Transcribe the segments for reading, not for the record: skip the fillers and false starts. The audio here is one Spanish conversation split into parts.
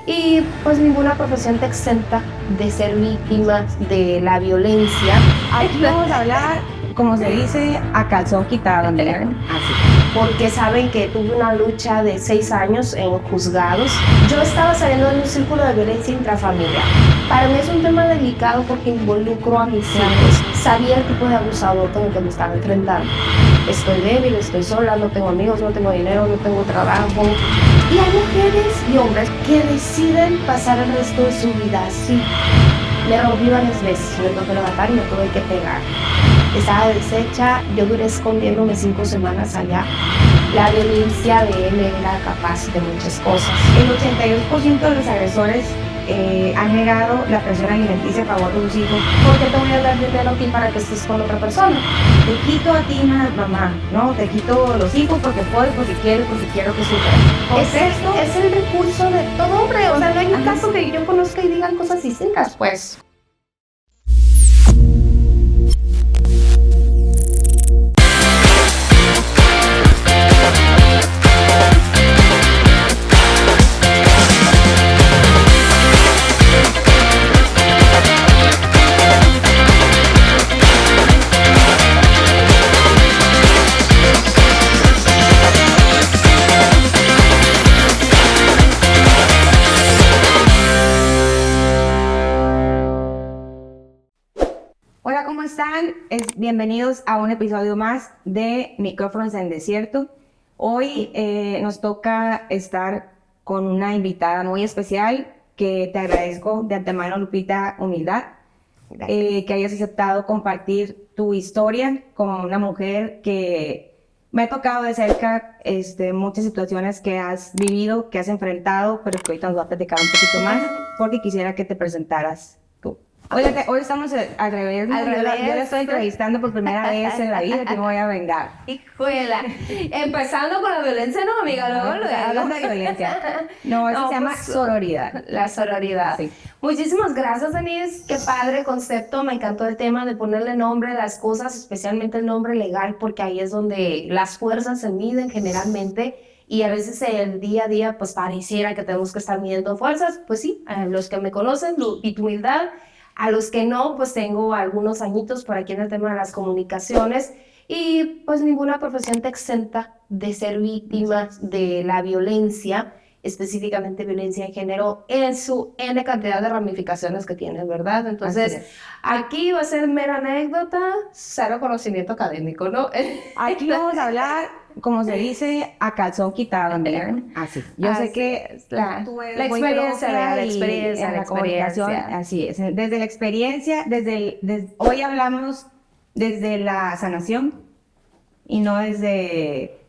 Y pues ninguna profesión te exenta de ser víctima de la violencia. Aquí vamos a hablar, como se dice, a calzón quitado, Andrea. Así. Porque saben que tuve una lucha de 6 años en juzgados. Yo estaba saliendo de un círculo de violencia intrafamiliar. Para mí es un tema delicado porque involucro a mis hijos. Sabía el tipo de abusador con el que me estaba enfrentando. Estoy débil, estoy sola, no tengo amigos, no tengo dinero, no tengo trabajo. Y hay mujeres y hombres que deciden pasar el resto de su vida así. Me rompí varias veces, me tuve que levantar y me tuve que pegar. Estaba deshecha, yo duré escondiéndome 5 semanas allá. La violencia de él era capaz de muchas cosas. El 82% de los agresores han negado la pensión alimenticia a favor de sus hijos. ¿Por qué te voy a dar dinero a ti para que estés con otra persona? Te quito a ti, mamá, ¿no? Te quito los hijos porque puedo, porque quiero que sufran. Es el recurso de todo hombre. O sea, no hay un caso que yo conozca y digan cosas distintas, pues. Hola, ¿cómo están? Bienvenidos a un episodio más de Micrófonos en Desierto. Hoy nos toca estar con una invitada muy especial que te agradezco de antemano, Lupita, humildad, que hayas aceptado compartir tu historia como una mujer que me ha tocado de cerca muchas situaciones que has vivido, que has enfrentado, pero que ahorita nos va a platicar un poquito más porque quisiera que te presentaras tú. Hoy estamos al revés, ¿no? Yo la estoy entrevistando por primera vez en la vida, que me voy a vengar. Hijuela. Empezando con la violencia, no, amiga, luego. Hablando de violencia. No, eso se llama sororidad. La sororidad. Sí. Muchísimas gracias, Denise. Qué padre concepto. Me encantó el tema de ponerle nombre a las cosas, especialmente el nombre legal, porque ahí es donde las fuerzas se miden generalmente. Y a veces el día a día, pues pareciera que tenemos que estar midiendo fuerzas. Pues sí, a los que me conocen, y tu humildad. A los que no, pues tengo algunos añitos por aquí en el tema de las comunicaciones y pues ninguna profesión te exenta de ser víctima de la violencia, específicamente violencia de género, en su N cantidad de ramificaciones que tiene, ¿verdad? Entonces, aquí va a ser mera anécdota, cero conocimiento académico, ¿no? Aquí vamos a hablar, como se dice, a calzón quitado, Andrea. Así. Yo sé que la experiencia, la experiencia, la comunicación. Así es. Desde la experiencia, hoy hablamos desde la sanación y no desde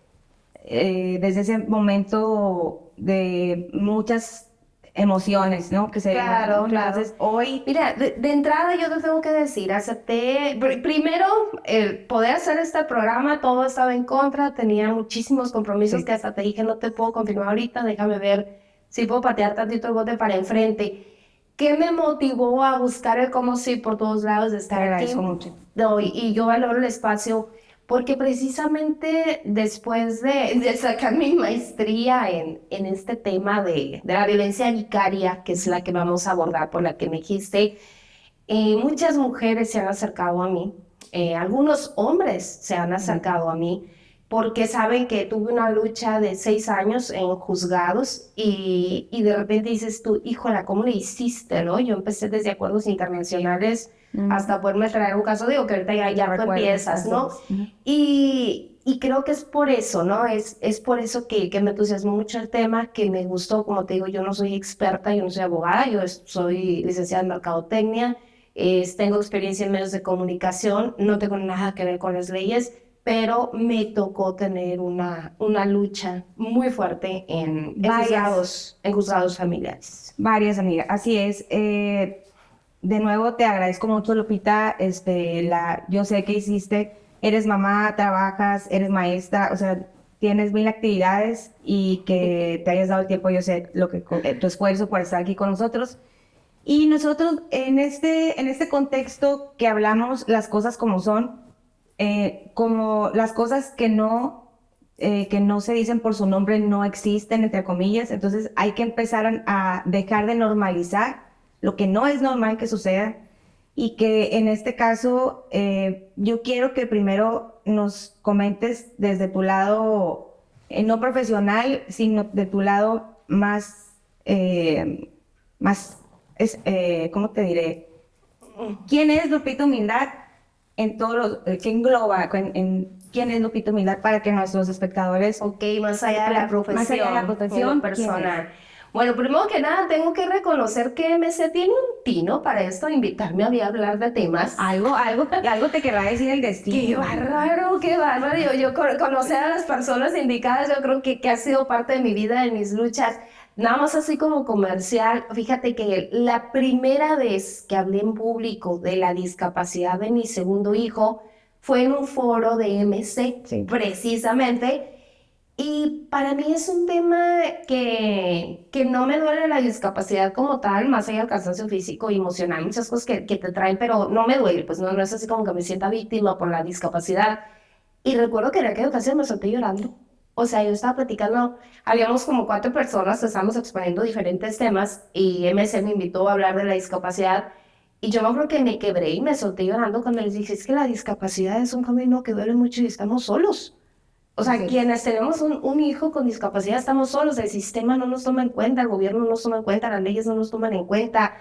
ese momento de muchas emociones, ¿no? Que se Claro, entonces, hoy... Mira, de entrada yo te tengo que decir, acepté, primero, el poder hacer este programa, todo estaba en contra, tenía muchísimos compromisos que hasta te dije, no te puedo continuar ahorita, déjame ver si puedo patear tantito el bote para enfrente. ¿Qué me motivó a buscar el cómo sí por todos lados de estar aquí? Mucho. Y yo valoro el espacio porque precisamente después de sacar mi maestría en este tema de la violencia vicaria, que es la que vamos a abordar, por la que me dijiste, muchas mujeres se han acercado a mí, algunos hombres se han acercado a mí, porque saben que tuve una lucha de 6 años en juzgados y de repente dices tú, híjola, ¿cómo le hiciste, no? Yo empecé desde acuerdos internacionales hasta poderme traer un caso, digo que ahorita ya tú empiezas, ¿no? Y creo que es por eso, ¿no? Es por eso que me entusiasmó mucho el tema, que me gustó, como te digo, yo no soy experta, yo no soy abogada, yo soy licenciada en mercadotecnia, tengo experiencia en medios de comunicación, no tengo nada que ver con las leyes, pero me tocó tener una lucha muy fuerte en juzgados familiares. Varias amigas, así es. De nuevo te agradezco mucho, Lupita. Yo sé que eres mamá, trabajas, eres maestra, o sea, tienes 1000 actividades y que te hayas dado el tiempo, yo sé tu esfuerzo por estar aquí con nosotros. Y nosotros en este contexto que hablamos las cosas como son, como las cosas que no que no se dicen por su nombre no existen, entre comillas. Entonces hay que empezar a dejar de normalizar lo que no es normal que suceda. Y que en este caso, yo quiero que primero nos comentes desde tu lado, no profesional, sino de tu lado más, ¿cómo te diré? ¿Quién es Lupita Humildad en todos los, qué engloba, quién es Lupita Humildad para que nuestros espectadores... Ok, más allá de la profesión, más allá de la profesión, en lo personal. Bueno, primero que nada, tengo que reconocer que MC tiene un tino para esto, invitarme a hablar de temas. Algo te querrá decir el Qué destino. bárbaro, qué bárbaro. Yo conocer a las personas indicadas, yo creo que ha sido parte de mi vida, de mis luchas. Nada más así como comercial, fíjate que la primera vez que hablé en público de la discapacidad de mi segundo hijo fue en un foro de MC, Sí. precisamente. Y para mí es un tema que no me duele la discapacidad como tal, más allá del cansancio físico y emocional, muchas cosas que te traen, pero no me duele, pues no es así como que me sienta víctima por la discapacidad. Y recuerdo que en aquella ocasión me solté llorando. O sea, yo estaba platicando, habíamos como 4 personas, estábamos exponiendo diferentes temas y MC me invitó a hablar de la discapacidad. Y yo me acuerdo que me quebré y me solté llorando cuando les dije, es que la discapacidad es un camino que duele mucho y estamos solos. O sea, Sí. quienes tenemos un hijo con discapacidad estamos solos, el sistema no nos toma en cuenta, el gobierno no nos toma en cuenta, las leyes no nos toman en cuenta.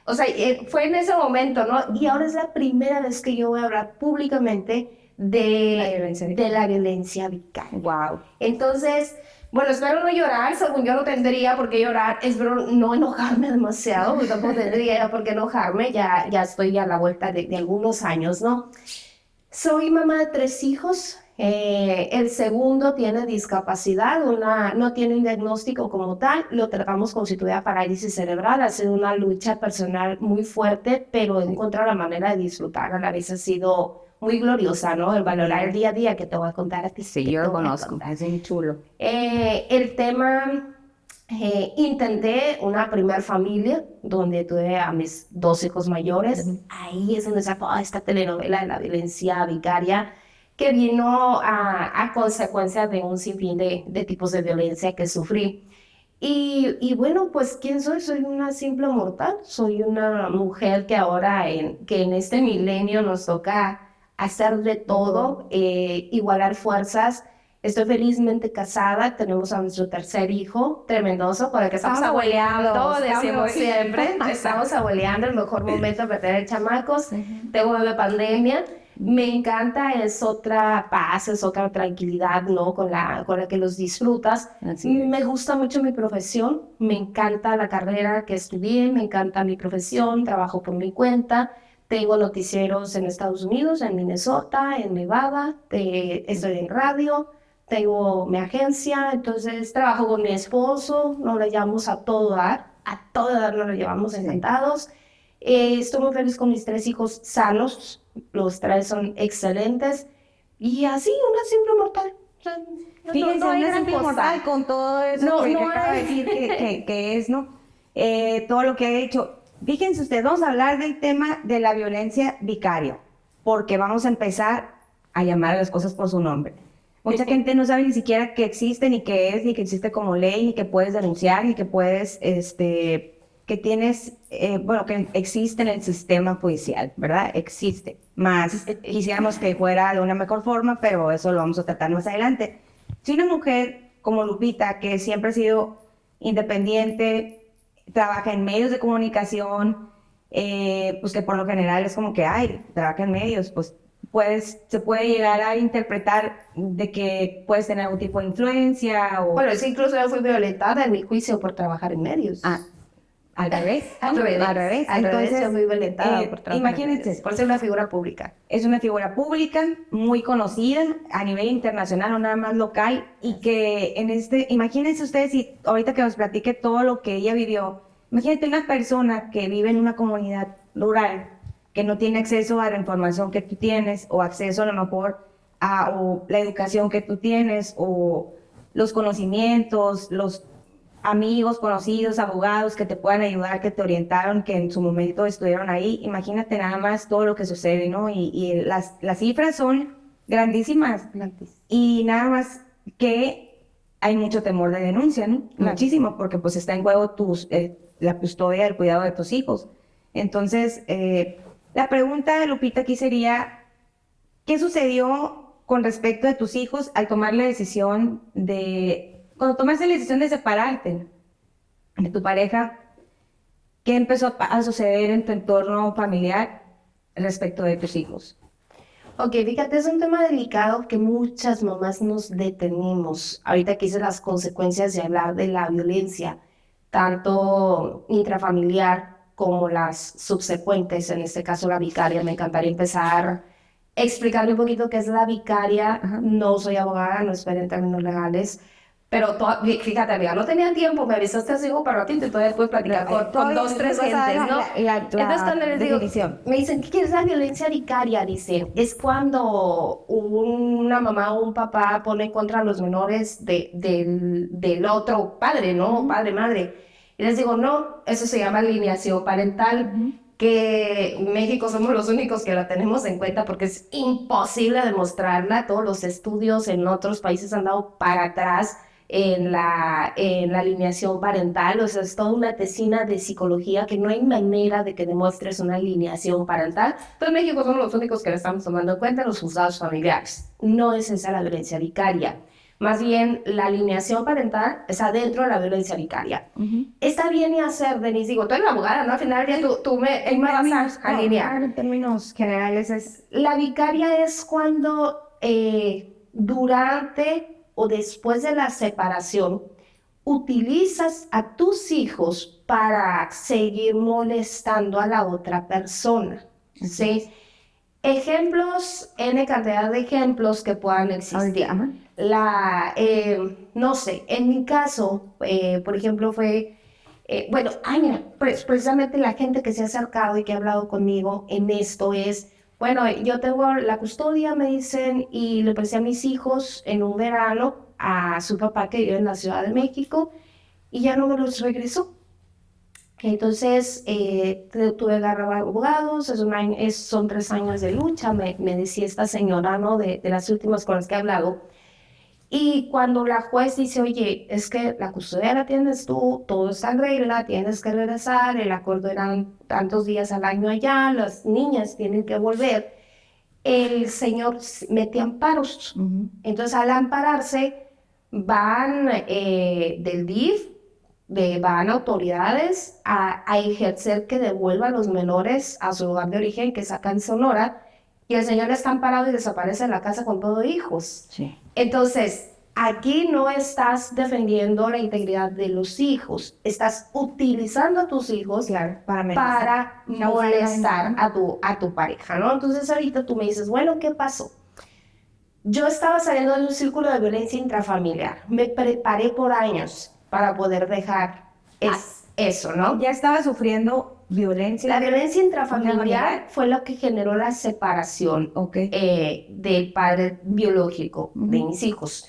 O sea, fue en ese momento, ¿no? Y ahora es la primera vez que yo voy a hablar públicamente de la violencia vicaria. Wow. Entonces, bueno, espero no llorar, según yo no tendría por qué llorar, espero no enojarme demasiado, porque tampoco tendría por qué enojarme, ya estoy a la vuelta de algunos años, ¿no? Soy mamá de 3 hijos. El segundo tiene discapacidad, no tiene un diagnóstico como tal, lo tratamos como si tuviera parálisis cerebral, ha sido una lucha personal muy fuerte, pero he encontrado la manera de disfrutar, a la vez ha sido muy gloriosa, ¿no? El valorar el día a día que te voy a contar a ti. Sí, que yo te lo voy a conozco, contar. es muy chulo. El tema, intenté una primer familia donde tuve a mis 2 hijos mayores. Ahí es donde sacó esta telenovela de la violencia vicaria que vino a consecuencia de un sinfín de tipos de violencia que sufrí. Y bueno, pues ¿quién soy? Soy una simple mortal, soy una mujer que ahora que en este milenio nos toca hacer de todo, igualar fuerzas. Estoy felizmente casada, tenemos a nuestro tercer hijo, tremendoso, con el que estamos abueleando, decimos siempre, estamos abueleando, el mejor momento para tener chamacos, tengo bebé pandemia. Me encanta, es otra paz, es otra tranquilidad, ¿no? Con la que los disfrutas. Me gusta mucho mi profesión, me encanta la carrera que estudié, me encanta mi profesión, trabajo por mi cuenta. Tengo noticieros en Estados Unidos, en Minnesota, en Nevada, estoy en radio, tengo mi agencia, entonces trabajo con mi esposo, nos lo llevamos a todo dar nos lo llevamos encantados. Estoy muy feliz con mis 3 hijos sanos, los 3 son excelentes y así una simple mortal. O sea, Fíjense, no hay una gran simple cosa. mortal con todo eso No, que no acaba de hay. decir que es, ¿no? Todo lo que ha hecho. Fíjense ustedes, vamos a hablar del tema de la violencia vicaria, porque vamos a empezar a llamar a las cosas por su nombre. Mucha gente no sabe ni siquiera que existe, ni qué es, ni que existe como ley, ni que puedes denunciar, ni que puedes, que tienes, bueno, que existe en el sistema judicial, ¿verdad? Existe. Más quisiéramos que fuera de una mejor forma, pero eso lo vamos a tratar más adelante. Si una mujer como Lupita, que siempre ha sido independiente, trabaja en medios de comunicación, pues que por lo general es como que, ay, trabaja en medios, pues se puede llegar a interpretar de que puedes tener algún tipo de influencia o... Bueno, es que incluso yo fui violentada en mi juicio por trabajar en medios. Al revés, ¿no? Al revés. Entonces, Yo fui violentada por trabajar en imagínense, medios, por ser una figura pública. es una figura pública muy conocida a nivel internacional o nada más local y que imagínense ustedes si ahorita que nos platique todo lo que ella vivió, imagínate una persona que vive en una comunidad rural que no tiene acceso a la información que tú tienes o acceso a lo mejor o la educación que tú tienes o los conocimientos, los amigos, conocidos, abogados que te puedan ayudar, que te orientaron, que en su momento estuvieron ahí. Imagínate nada más todo lo que sucede, ¿no? Y las cifras son grandísimas. Y nada más que hay mucho temor de denuncia, ¿no? Claro. Muchísimo, porque pues está en juego la custodia, el cuidado de tus hijos. Entonces, la pregunta, Lupita, aquí sería, ¿qué sucedió con respecto a tus hijos al tomar la decisión cuando tomaste la decisión de separarte de tu pareja? ¿Qué empezó a suceder en tu entorno familiar respecto de tus hijos? Ok, fíjate, es un tema delicado que muchas mamás nos detenemos. Ahorita que hice las consecuencias de hablar de la violencia, tanto intrafamiliar como las subsecuentes, en este caso la vicaria. Me encantaría empezar explicando un poquito qué es la vicaria. Ajá. No soy abogada, no estoy en términos legales, pero fíjate, amiga, no tenía tiempo, me avisaste así como para ratito y todavía puedes platicar con dos, tres gentes, ¿no? Entonces cuando les digo, definición. me dicen, ¿qué es la violencia vicaria? Dicen, es cuando una mamá o un papá pone contra los menores del otro padre, ¿no? Padre, madre. Y les digo, no, eso se llama alineación parental, que en México somos los únicos que la tenemos en cuenta porque es imposible demostrarla. Todos los estudios en otros países han dado para atrás en la alineación parental. O sea, es toda una tesina de psicología que no hay manera de que demuestres una alineación parental. Pero en México somos los únicos que la estamos tomando en cuenta en los juzgados familiares. No es esa la violencia vicaria. Más bien, la alineación parental es adentro de la violencia vicaria. Está bien y hacer, Denise, digo, tú eres la abogada, ¿no? Al final del día tú me vas a alinear. En términos generales es... La vicaria es cuando durante o después de la separación utilizas a tus hijos para seguir molestando a la otra persona, ¿sí? Ejemplos, N cantidad de ejemplos que puedan existir. No sé, en mi caso, por ejemplo, fue, bueno, mira, precisamente la gente que se ha acercado y que ha hablado conmigo en esto es, bueno, yo tengo la custodia, me dicen, y le presté a mis hijos en un verano a su papá que vive en la Ciudad de México y ya no me los regresó. Entonces, tuve que agarrar abogados, son 3 años de lucha, me decía esta señora, ¿no? De las últimas con las que he hablado. Y cuando la juez dice, oye, es que la custodia la tienes tú, todo está en regla, tienes que regresar, el acuerdo eran tantos días al año allá, las niñas tienen que volver, el señor mete amparos. Entonces, al ampararse, van del DIF, van autoridades a ejercer que devuelvan a los menores a su lugar de origen, que es acá en Sonora, y el señor está amparado y desaparece de la casa con todo hijos. Sí. Entonces, aquí no estás defendiendo la integridad de los hijos, estás utilizando a tus hijos para molestar a tu pareja, ¿no? Entonces, ahorita tú me dices, bueno, ¿qué pasó? Yo estaba saliendo de un círculo de violencia intrafamiliar, me preparé por años para poder dejar eso, ¿no? Ya estaba sufriendo violencia. La violencia intrafamiliar fue lo que generó la separación del padre biológico de mis hijos.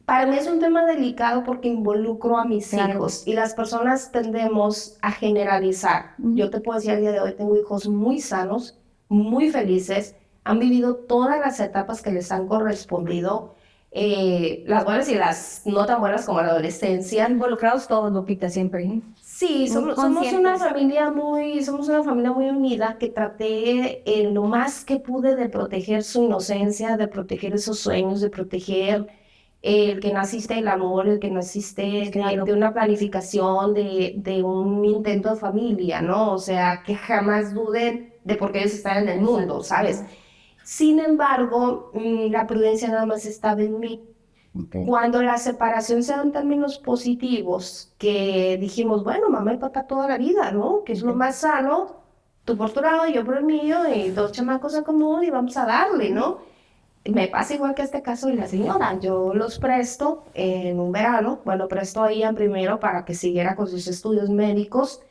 Para mí es un tema delicado porque involucro a mis hijos y las personas tendemos a generalizar. Yo te puedo decir, al día de hoy tengo hijos muy sanos, muy felices, han vivido todas las etapas que les han correspondido, las buenas y las no tan buenas como la adolescencia. Involucrados todos, Lupita, siempre. Sí, somos una familia muy unida, que traté lo más que pude de proteger su inocencia, de proteger esos sueños, de proteger el que naciste del amor, el que naciste de una planificación, de un intento de familia, ¿no? O sea, que jamás duden de por qué ellos están en el mundo, ¿sabes? Sin embargo, la prudencia nada más estaba en mí. Cuando la separación se da en términos positivos, que dijimos, bueno, mamá y papá toda la vida, ¿no? Que es lo más sano, tú por tu lado, yo por el mío, y 2 chamacos en común y vamos a darle, ¿no? Me pasa igual que este caso de la señora, yo los presto en un verano, bueno, presto a Ian primero para que siguiera con sus estudios médicos,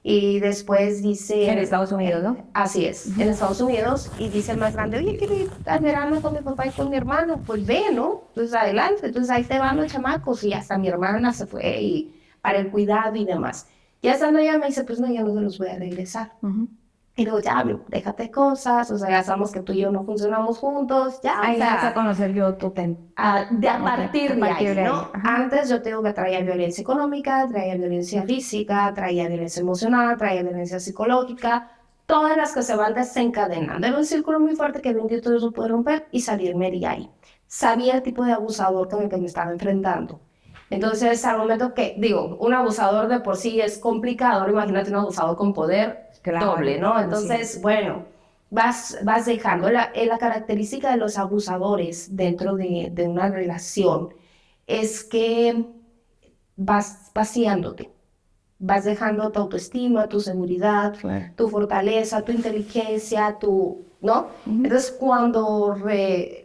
y después dice... En Estados Unidos, ¿no? Así es, en Estados Unidos, y dice el más grande, oye, quiero ir al verano con mi papá y con mi hermano, pues ve, ¿no? Entonces adelante, entonces ahí te van los chamacos, y hasta mi hermana se fue y para el cuidado y demás. Ya estando allá me dice, pues no, ya no se los voy a regresar. Y luego ya, déjate cosas, o sea, ya sabemos que tú y yo no funcionamos juntos, ya, o Ahí vas a sea, conocer yo tu tema. a Ok, partir a de partir ahí, de ahí. ¿no? Ajá. Antes yo tengo que traía violencia económica, traía violencia física, traía violencia emocional, traía violencia psicológica, todas las que se van desencadenando. Era un círculo muy fuerte que bendito Dios lo pude romper y salirme de ahí. Sabía el tipo de abusador con el que me estaba enfrentando. Entonces, al momento que, digo, un abusador de por sí es complicado, imagínate un abusador con poder Claro, doble, ¿no? sí. Entonces, bueno, vas dejando. La característica de los abusadores dentro de una relación es que vas vaciándote, vas dejando tu autoestima, tu seguridad, Claro. tu fortaleza, tu inteligencia, ¿no? Ujú. Entonces, cuando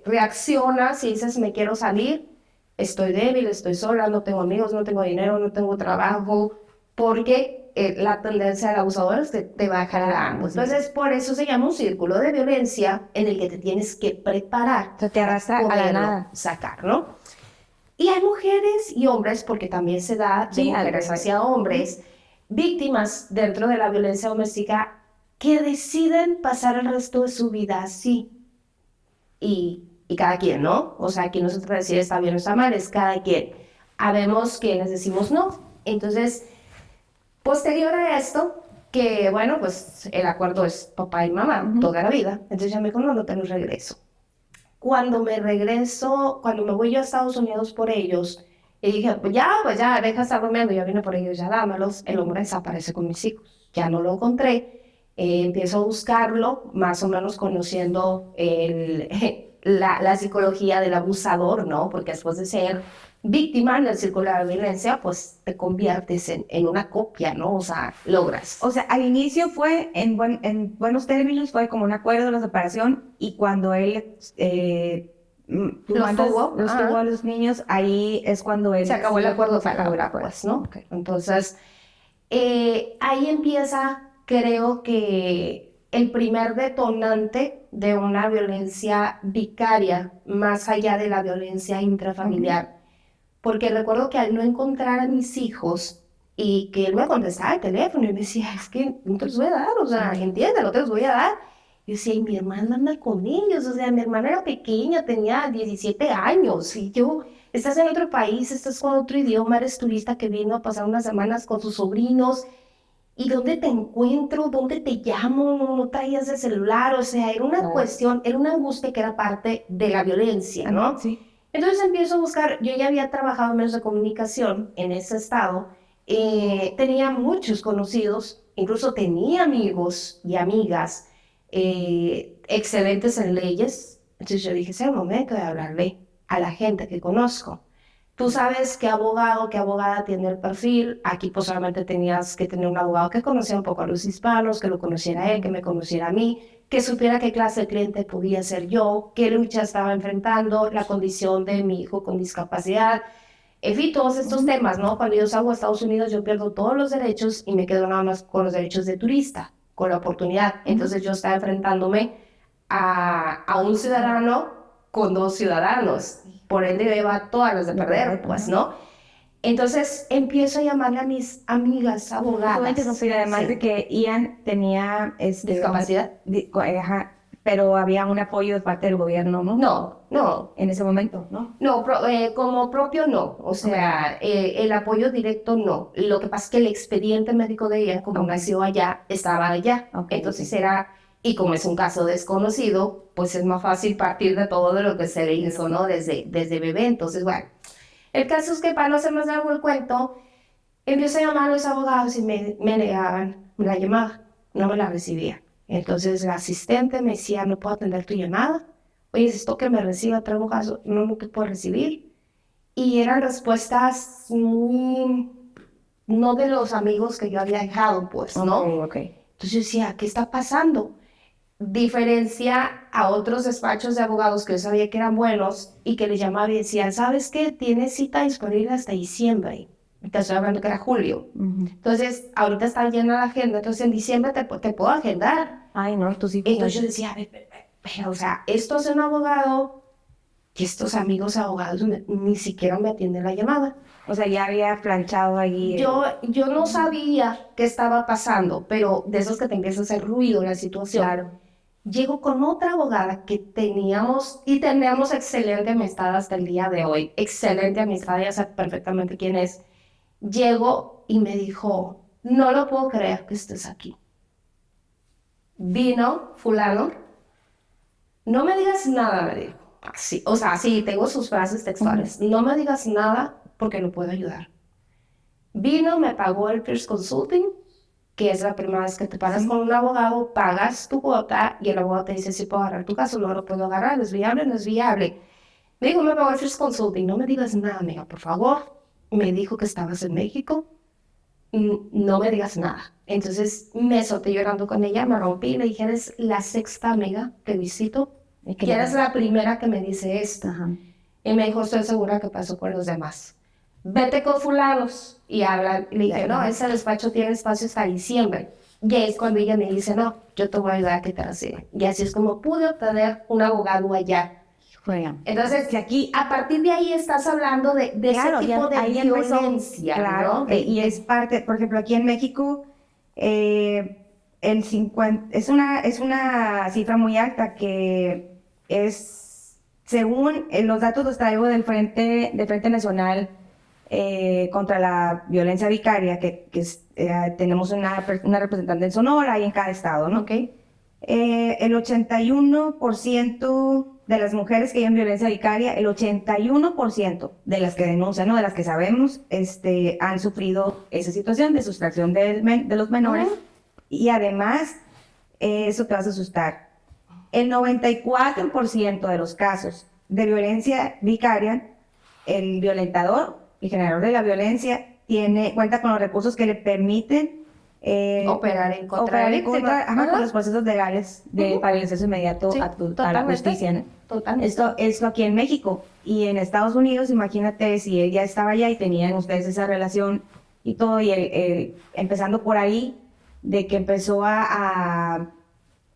reaccionas y dices, me quiero salir, estoy débil, estoy sola, no tengo amigos, no tengo dinero, no tengo trabajo, porque la tendencia del abusador es que te va jalando. Entonces, por eso se llama un círculo de violencia en el que te tienes que preparar O sea, te arrastra a la poderlo nada. sacar, ¿no? Y hay mujeres y hombres, porque también se da de Sí, al mujeres revés. hacia hombres, víctimas dentro de la violencia doméstica que deciden pasar el resto de su vida así. Y cada quien, ¿no? O sea, aquí no se trata de decir está bien o está mal, es cada quien. Habemos quienes decimos no. Entonces, posterior a esto, que bueno, pues el acuerdo es papá y mamá Ujú. toda la vida. Entonces ya me dijo, no, no tengo regreso. Cuando me regreso, cuando me voy yo a Estados Unidos por ellos, y dije, pues ya, deja de estar bromeando, ya vine por ellos, ya dámelos, el hombre desaparece con mis hijos. Ya no lo encontré, empiezo a buscarlo, más o menos conociendo la psicología del abusador, ¿no? Porque después de ser víctima en el círculo de la violencia, pues te conviertes en una copia, ¿no? O sea, logras. O sea, al inicio fue, en buenos términos, fue como un acuerdo de la separación y cuando él, tú Los mandas, tuvo, los tuvo a los niños, ahí es cuando él... se acabó el acuerdo Se acabó el palabra, acuerdo. pues, ¿no? Ok. Entonces, ahí empieza, creo que el primer detonante de una violencia vicaria, más allá de la violencia intrafamiliar. Porque recuerdo que al no encontrar a mis hijos y que él me contestaba el teléfono y me decía, es que no te los voy a dar, o sea, entiende, no te los voy a dar. Yo decía, y mi hermana anda con ellos, o sea, mi hermana era pequeña, tenía 17 años, y yo, estás en otro país, estás con otro idioma, eres turista que vino a pasar unas semanas con sus sobrinos, ¿y dónde te encuentro? ¿Dónde te llamo? No, no traías el celular, o sea, era una cuestión, era una angustia que era parte de la violencia, ¿no? Sí. Entonces empiezo a buscar, yo ya había trabajado en medios de comunicación en ese estado, tenía muchos conocidos, incluso tenía amigos y amigas excelentes en leyes, entonces yo dije, es el momento de hablarle a la gente que conozco. Tú sabes qué abogado, qué abogada tiene el perfil. Aquí pues solamente tenías que tener un abogado que conociera un poco a los hispanos, que lo conociera a él, que me conociera a mí, que supiera qué clase de cliente podía ser yo, qué lucha estaba enfrentando, la condición de mi hijo con discapacidad. En fin, todos estos temas, ¿no? Cuando yo salgo a Estados Unidos, yo pierdo todos los derechos y me quedo nada más con los derechos de turista, con la oportunidad. Entonces yo estaba enfrentándome a un ciudadano con dos ciudadanos. Por ende, yo iba todas las de perder, pues, ¿no? Entonces empiezo a llamarle a mis amigas abogadas. Además Sí. de que Ian tenía ¿Discapacidad? Ajá, pero había un apoyo de parte del gobierno, ¿no? No, no. En ese momento, ¿no? No, como propio no, o sea, el apoyo directo no. Lo que pasa es que el expediente médico de ella, como nació allá, estaba allá. Entonces era, y como es un caso desconocido, pues es más fácil partir de todo de lo que se le hizo, ¿no? Desde bebé. Entonces, bueno, el caso es que para no hacer más largo el cuento, empiezo a llamar a los abogados y me negaban la llamada, no me la recibía. Entonces la asistente me decía, no puedo atender tu llamada. Oye, esto que me reciba otro abogado, no te puedo recibir. Y eran respuestas muy, no de los amigos que yo había dejado, pues, ¿no? Ok. Entonces yo decía, ¿qué está pasando? Diferencia a otros despachos de abogados que yo sabía que eran buenos y que les llamaba y decían, ¿sabes qué? Tienes cita disponible hasta diciembre. Te estoy hablando que era julio. Entonces, ahorita está llena la agenda, entonces en diciembre te puedo agendar. Ay, no, tú sí. Entonces yo decía, pero, o sea, esto es un abogado que estos amigos abogados ni siquiera me atienden la llamada. O sea, ya había planchado ahí. Yo no sabía qué estaba pasando, pero de esos que te empieza a hacer ruido la situación. Claro. Llego con otra abogada que teníamos excelente amistad hasta el día de hoy. Excelente amistad, ella sabe perfectamente quién es. Llego y me dijo, no lo puedo creer que estés aquí. Vino fulano, no me digas nada, me dijo. Así, o sea, sí, tengo sus frases textuales. No me digas nada porque no puedo ayudar. Vino, me pagó el First Consulting, que es la primera vez que te paras con un abogado, pagas tu cuota y el abogado te dice si puedo agarrar tu caso, no lo puedo agarrar, es viable, no es viable. Me dijo, me pagó el First Consulting, no me digas nada, amiga, por favor. Me dijo que estabas en México, no me digas nada. Entonces me solté llorando con ella, me rompí y le dije, eres la sexta amiga que visito y eres la primera que me dice esto. Ajá. Y me dijo, estoy segura que pasó con los demás. Vete con fulanos y hablan. Y le dije, no, ese despacho tiene espacio hasta diciembre. Y es cuando ella me dice, no, yo te voy a ayudar a que te la sigan. Y así es como pude obtener un abogado allá. Juegan. Entonces, que aquí, a partir de ahí estás hablando de Claro, ese tipo de ahí empezó, violencia, claro, ¿no? y es parte, por ejemplo, aquí en México, el 50, es una cifra muy alta que es, según los datos los traigo del Frente Nacional contra la Violencia Vicaria, tenemos una representante en Sonora y en cada estado, ¿no? Okay. El 81% de las mujeres que viven violencia vicaria, el 81% de las que denuncian, ¿no? De las que sabemos, han sufrido esa situación de sustracción de los menores. Y además, eso te vas a asustar, el 94% de los casos de violencia vicaria, el violentador, el generador de la violencia, cuenta con los recursos que le permiten operar en contra con los procesos legales para el acceso inmediato Sí, a la justicia, ¿no? Totalmente. Esto aquí en México. Y en Estados Unidos, imagínate si él ya estaba allá y tenían ustedes esa relación y todo, y empezando por ahí, de que empezó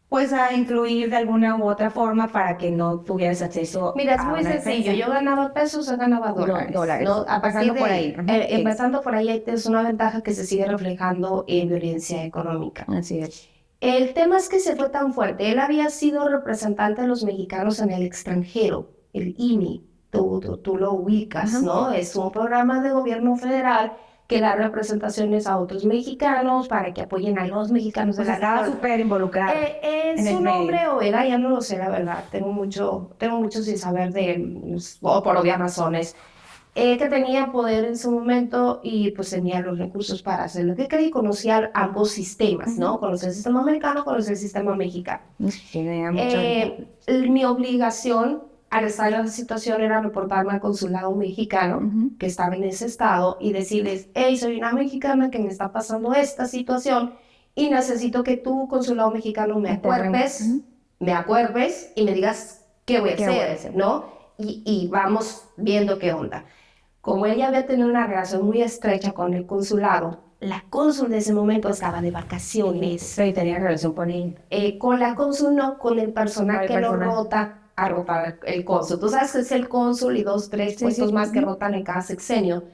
pues a incluir de alguna u otra forma para que no tuvieras acceso. Mira, es muy sencillo. Yo ganaba pesos, yo ganaba dólares. ¿No? A partir por ahí. Empezando por ahí, es una ventaja que se sigue reflejando en violencia económica. Así es. El tema es que se fue tan fuerte. Él había sido representante de los mexicanos en el extranjero, el IMI. Tú lo ubicas, ¿no? Es un programa de gobierno federal que da representaciones a otros mexicanos para que apoyen a los mexicanos de la estaba región. súper involucrado. ¿Es su nombre o era? Ya no lo sé, la verdad. Tengo mucho sin saber de él, o por obvias razones. Que tenía poder en su momento y pues tenía los recursos para hacer lo que quería y conocía ambos sistemas, ¿no? Conocía el sistema americano, conocía el sistema mexicano. Mi obligación al estar en esa situación era reportarme al consulado mexicano que estaba en ese estado y decirles, hey, soy una mexicana que me está pasando esta situación y necesito que tú, consulado mexicano, me acuerdes y me digas qué voy a hacer, ¿no? Y vamos viendo qué onda. Como ella había tenido una relación muy estrecha con el consulado, la cónsul de ese momento estaba de vacaciones. Sí, tenía relación con él. Con la cónsul no, con el personal que lo rota a rotar el cónsul. Tú sabes que es el cónsul y 2, 3 puestos más que rotan en cada sexenio.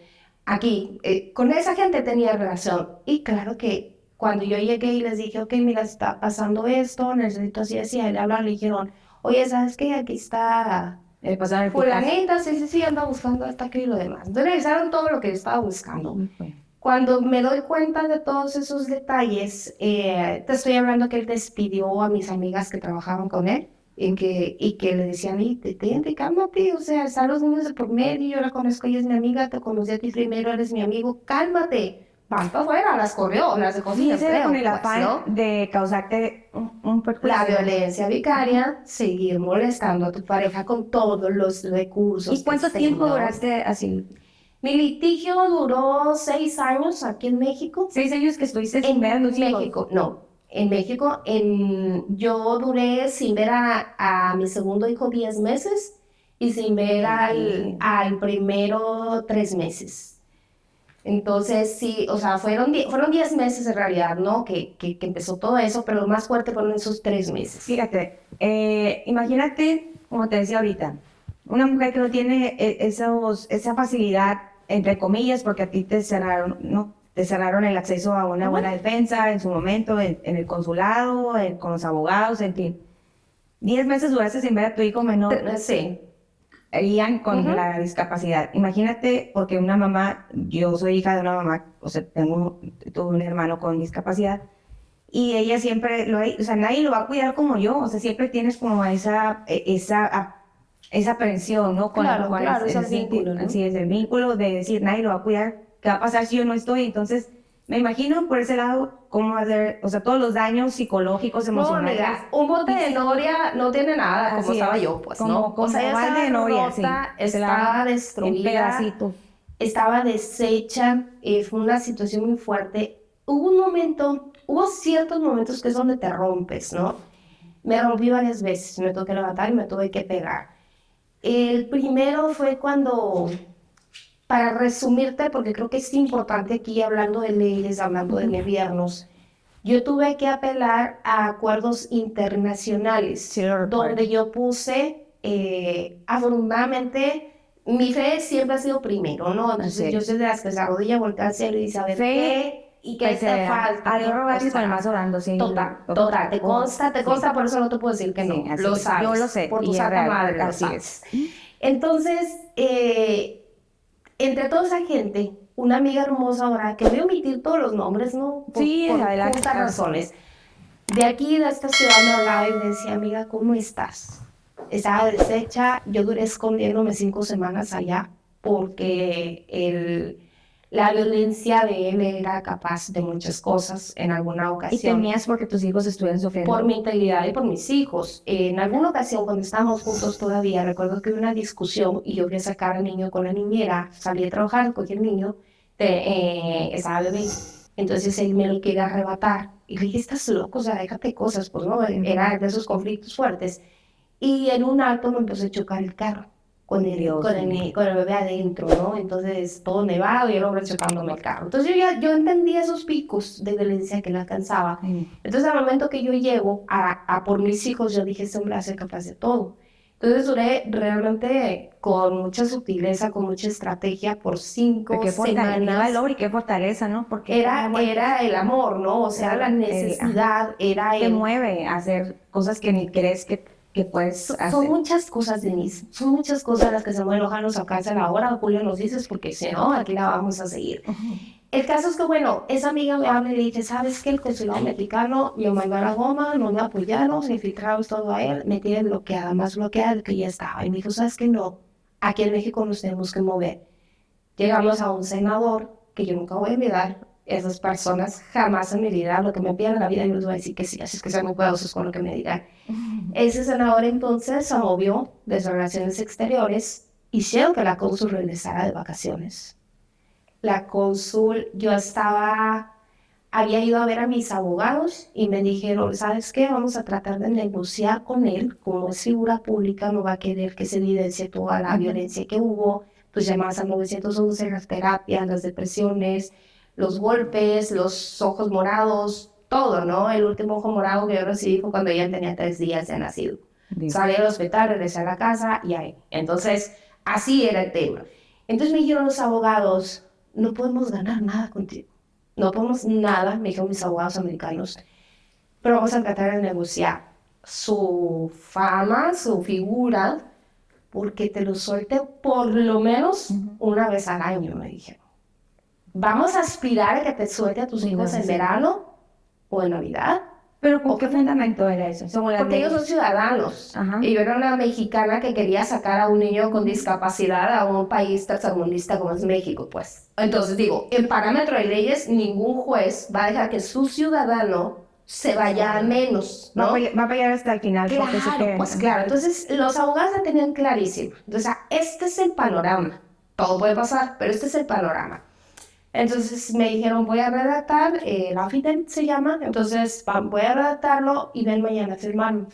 Aquí, con esa gente tenía relación. Y claro que cuando yo llegué y les dije, ok, mira, está pasando esto, necesito así, y le hablaron, le dijeron, oye, ¿sabes qué? Aquí está fulanita, sí, anda buscando hasta aquí y lo demás. Entonces revisaron todo lo que yo estaba buscando. Cuando me doy cuenta de todos esos detalles, te estoy hablando que él despidió a mis amigas que trabajaban con él y que le decían, detente, cálmate, o sea, están los niños de por medio, yo la conozco, ella es mi amiga, te conocí a ti primero, eres mi amigo, cálmate. Van para afuera, las corrió, las dejó sin empleo. Con el afán, ¿no?, de causarte un perjuicio. La violencia vicaria, seguir molestando a tu pareja con todos los recursos. ¿Y cuánto tiempo duraste así? Mi litigio duró 6 años aquí en México. 6 años que estuviste sin ver a tus hijos. No, en México, yo duré sin ver a mi segundo hijo 10 meses y sin ver al primero 3 meses. Entonces, sí, o sea, fueron 10 meses en realidad, ¿no? Que empezó todo eso, pero lo más fuerte fueron esos 3 meses. Fíjate, imagínate, como te decía ahorita, una mujer que no tiene esa facilidad, entre comillas, porque a ti te cerraron, ¿no? Te cerraron el acceso a una buena defensa en su momento, en el consulado, con los abogados, en fin. 10 meses duraste sin ver a tu hijo menor, Sí. Ian, con la discapacidad. Imagínate, porque una mamá, yo soy hija de una mamá, o sea, tuve un hermano con discapacidad, y ella siempre, o sea, nadie lo va a cuidar como yo, o sea, siempre tienes como esa aprensión, ¿no? Claro, claro, es el vínculo, ¿no? Así es, el vínculo de decir, nadie lo va a cuidar, ¿qué va a pasar si yo no estoy? Entonces, me imagino por ese lado cómo va a ser, o sea, todos los daños psicológicos, No, emocionales. amiga, un bote de noria no tiene nada, como Así estaba es, yo, pues, como ¿no? O sea, ella balde estaba de noria, sí. rota, Se la estaba en destruida, pedacitos. estaba deshecha, fue una situación muy fuerte. Hubo ciertos momentos que es donde te rompes, ¿no? Me rompí varias veces, me tuve que levantar y me tuve que pegar. El primero fue cuando, para resumirte, porque creo que es importante aquí hablando de leyes, hablando de gobiernos, yo tuve que apelar a acuerdos internacionales, Sí, lo recuerdo. donde yo puse, afortunadamente, mi fe siempre ha sido primero, ¿no? Entonces Así yo es. soy de las que se arrodilla, voltea al cielo y dice, a ver, Fe, ¿qué? ¿Y qué te falta? a Dios ¿no? rogar O y con el sea, más orando, sí. total, te consta, por eso no te puedo decir que Sí, no, así lo es. sabes, Yo lo sé, por tu y es santa real, madre lo así sabes. es. Entonces, entre toda esa gente, una amiga hermosa ahora, que voy a omitir todos los nombres, ¿no? Sí, Por adelante. justas razones. De aquí, de esta ciudad, me hablaba y me decía, amiga, ¿cómo estás? Estaba deshecha, yo duré escondiéndome 5 semanas allá porque la violencia de él era capaz de muchas cosas en alguna Y ocasión. temías porque tus hijos estuvieran sufriendo. Por mi integridad y por mis hijos. En alguna ocasión, cuando estábamos juntos todavía, recuerdo que hubo una discusión y yo fui a sacar al niño con la niñera, salí a trabajar, cogí el niño, estaba bebé. Entonces él me lo quiere arrebatar. Y le dije, estás loco, o sea, déjate cosas, pues no, era de esos conflictos fuertes. Y en un acto me empezó a chocar el carro Dios mío. con el bebé adentro, ¿no? Entonces todo nevado y el hombre chocándome el carro. Entonces yo entendía esos picos de violencia que le alcanzaba. Entonces al momento que yo llego a por mis hijos, yo dije, este hombre va a ser capaz de todo. Entonces duré realmente con mucha sutileza, con mucha estrategia por 5 Qué semanas. valor y qué fortaleza, ¿no? Porque Era el amor, ¿no? O sea, la necesidad, era te el... mueve a hacer cosas que ni crees que puedes hacer. Son muchas cosas, Denise. Son muchas cosas las que se mueven. Ojalá nos alcancen ahora. Julio nos dices, porque si no, aquí la vamos a seguir. El caso es que, bueno, esa amiga me habla y le dice, ¿sabes qué? El consulado mexicano me mandó a la goma, no me apoyaron, se infiltraron todo a él, me tienen bloqueada, más bloqueada de que ya estaba. Y me dijo, ¿sabes qué? No, aquí en México nos tenemos que mover. Llegamos a un senador, que yo nunca voy a olvidar, esas personas jamás en mi vida, lo que me pidan en la vida, yo les voy a decir que sí, así es que sean muy cuidadosos con lo que me digan. Ese senador entonces se movió de sus relaciones exteriores, hicieron que la cónsul regresara de vacaciones. La cónsul, había ido a ver a mis abogados y me dijeron, ¿sabes qué? Vamos a tratar de negociar con él, como es figura pública, no va a querer que se evidencie toda la violencia que hubo, pues llamadas al 911, las terapias, las depresiones, los golpes, los ojos morados, todo, ¿no? El último ojo morado que yo recibí fue cuando ella tenía 3 días de nacido. Salí del hospital, regresé a la casa y ahí. Entonces, así era el tema. Entonces me dijeron los abogados, no podemos ganar nada contigo. No podemos nada, me dijeron mis abogados americanos, pero vamos a tratar de negociar su fama, su figura, porque te lo suelte por lo menos una vez al año, me dijeron. Vamos a aspirar a que te suelte a tus hijos en verano o en Navidad. ¿Pero con qué fundamento era eso? Porque ellos son ciudadanos. Ajá. Y yo era una mexicana que quería sacar a un niño con discapacidad a un país tercermundista como es México, pues. Entonces digo, en parámetro de leyes, ningún juez va a dejar que su ciudadano se vaya a menos, ¿no? Va a pelear hasta el final. Claro, pues claro. Entonces los abogados la tenían clarísimo. Entonces, este es el panorama. Todo puede pasar, pero este es el panorama. Entonces me dijeron, voy a redactar, el affidavit se llama, entonces voy a redactarlo y ven mañana a firmarlo.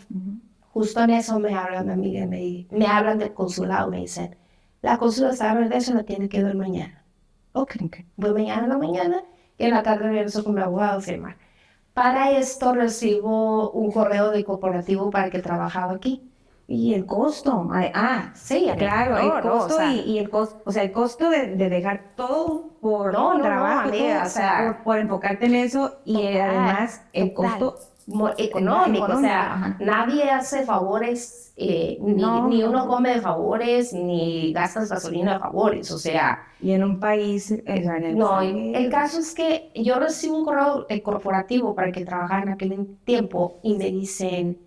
Justo en eso me hablan a mí, me hablan del consulado, me dicen, la consulada está de regreso, la tiene que ver mañana. Ok, voy mañana en la mañana y en la tarde regreso con mi abogado a firmar. Para esto recibo un correo del corporativo para el que trabajaba aquí. Y el costo, Sí, claro, el costo o sea, y el costo, o sea, el costo de dejar todo por trabajo, amiga, todo, o sea, por enfocarte en eso y además el total, costo económico, o sea, ajá. nadie hace favores, No, ni uno no. come de favores, ni gastas gasolina de favores, o sea, Y en un país, o sea, en el no, el extranjero. caso es que yo recibo un correo corporativo para el que trabajaba en aquel tiempo y me dicen,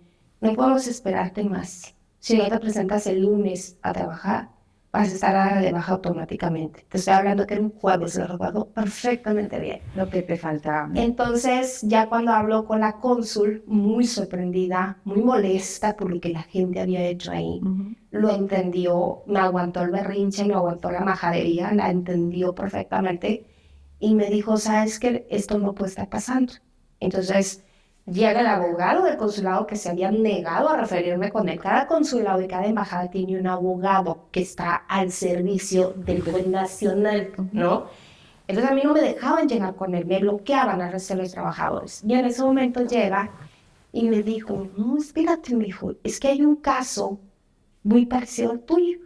no podemos esperarte más. Si no te presentas el lunes a trabajar, vas a estar dada de baja automáticamente. Te estoy hablando que era un jueves, lo recuerdo perfectamente bien. Lo que te faltaba. Entonces, ya cuando hablo con la cónsul, muy sorprendida, muy molesta por lo que la gente había hecho ahí, lo entendió, me aguantó el berrinche, me aguantó la majadería, la entendió perfectamente y me dijo, sabes que esto no puede estar pasando. Entonces, llega el abogado del consulado que se había negado a referirme con él. Cada consulado y cada embajada tiene un abogado que está al servicio del buen nacional, ¿no? Entonces a mí no me dejaban llegar con él, me bloqueaban al resto de los trabajadores. Y en ese momento llega y me dijo, no, espérate, me dijo, es que hay un caso muy parecido al tuyo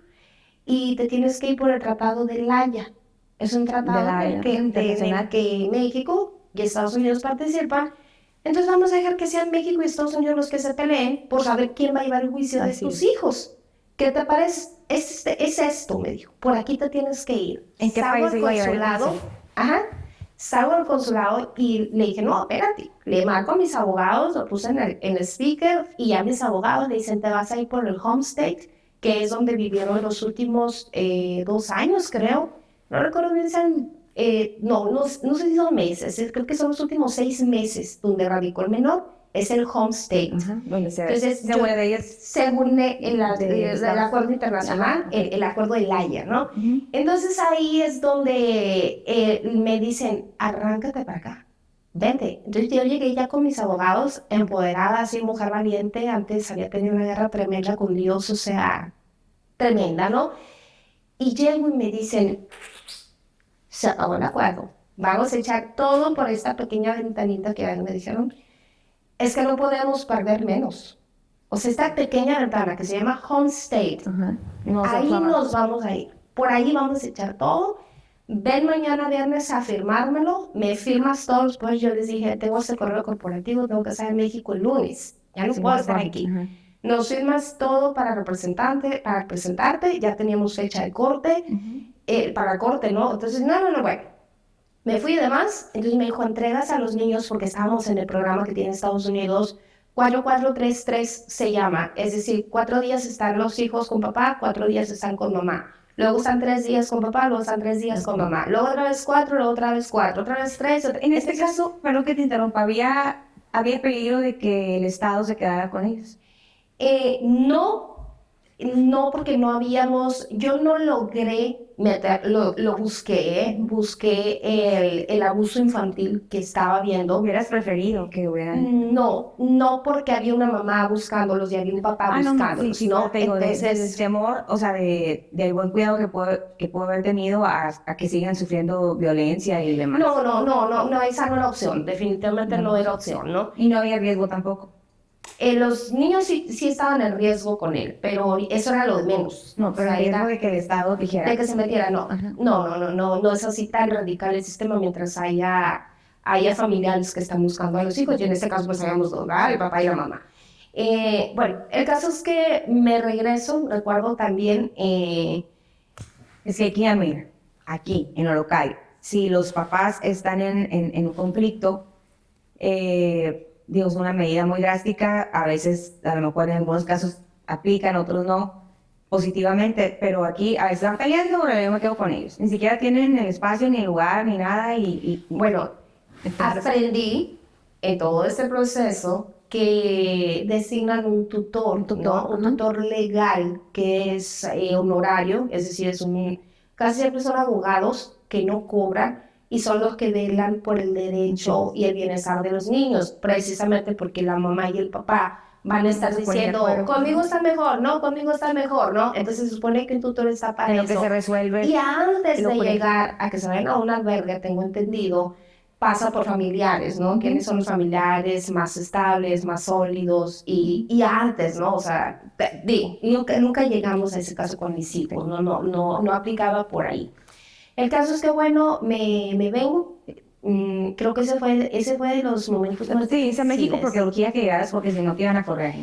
y te tienes que ir por el Tratado de La Haya. Es un De tratado la en el internacional. que México y Estados Unidos participan. Entonces vamos a dejar que sean México y Estados Unidos los que se peleen por saber quién va a llevar el juicio de Así tus es. hijos. ¿Qué te parece? Es esto, me dijo. Por aquí te tienes que ir. ¿En qué Salgo país al se iba a llevar el consulado. juicio? Ajá. Salgo al consulado y le dije, no, espérate. Le marco a mis abogados, lo puse en el speaker y ya mis abogados le dicen, te vas a ir por el home state, que es donde vivieron los últimos 2 años, creo. No recuerdo bien, no sé si son meses, creo que son los últimos 6 meses donde radicó el menor, es el home state. Donde Entonces, según de ellos, según el Estados acuerdo internacional, Ajá. el acuerdo de La Haya, ¿no? Entonces ahí es donde me dicen, arráncate para acá, vente. Entonces yo llegué ya con mis abogados, empoderada, así mujer valiente, antes había tenido una guerra tremenda con Dios, o sea, tremenda, ¿no? Y llego y me dicen, se acabó el acuerdo, vamos a echar todo por esta pequeña ventanita que me dijeron, es que no podemos perder menos. O sea, esta pequeña ventana que se llama home state, no se ahí fue más. nos vamos a ir. Por ahí vamos a echar todo. Ven mañana viernes a firmármelo, me firmas todos. Pues yo les dije, tengo ese correo corporativo, tengo que estar en México el lunes. Ya no puedo estar aquí. Nos firmas todo para representarte. Ya teníamos fecha de corte, para corte, ¿no? Entonces, no, bueno. Me fui y demás, entonces me dijo, entregas a los niños porque estábamos en el programa que tiene Estados Unidos, 4433 se llama, es decir, 4 días están los hijos con papá, 4 días están con mamá. Luego están 3 días con papá, luego están 3 días con mamá. Luego otra vez 4, luego otra vez 4, otra vez 3. En este caso, perdón que te interrumpa, había peligro de que el Estado se quedara con ellos. No, porque no habíamos, yo no logré meter, lo busqué el abuso infantil que estaba viendo. ¿Hubieras preferido que hubieran...? No porque había una mamá buscándolos y había un papá buscándolos, sí, ¿no? te digo, Entonces, de ese amor, o sea, del buen cuidado que puedo haber tenido a que sigan sufriendo violencia y demás. no, esa no era opción, definitivamente no era opción, ¿no? Y no había riesgo tampoco. Los niños sí estaban en riesgo con él, pero eso era lo de menos. No, pero O sea, el riesgo era de que el Estado dijera... de que se metiera, no. Ajá. No es así tan radical el sistema mientras haya familiares que están buscando a los hijos, y en este caso pues habíamos dos, ¿verdad? El papá y la mamá. Bueno, el caso es que me regreso, recuerdo también, Es que aquí, en lo local, si los papás están en un conflicto, digo, es una medida muy drástica, a veces, a lo mejor en algunos casos aplican, otros no, positivamente, pero aquí a veces están peleando, bueno, yo me quedo con ellos. Ni siquiera tienen el espacio, ni el lugar, ni nada, bueno, entonces, aprendí en todo este proceso que designan un tutor, Un tutor, ¿no? Un ajá. tutor legal que es honorario, es decir, casi siempre son abogados que no cobran y son los que velan por el derecho y el bienestar de los niños, precisamente porque la mamá y el papá van a estar Se ponen de diciendo, acuerdo. conmigo está mejor, ¿no? Conmigo está mejor, ¿no? Entonces se supone que un tutor está para en lo que eso. se resuelve. Y antes lo de pone- llegar a que se vayan a un albergue, tengo entendido, pasa por familiares, ¿no? ¿Quiénes son los familiares más estables, más sólidos y antes, ¿no? O sea, digo, nunca llegamos a ese caso con mis hijos, no aplicaba por ahí. El caso es que, bueno, me vengo, creo que ese fue de los momentos más Sí, hice a México difíciles. porque urgía que llegaras porque si no te iban a correr.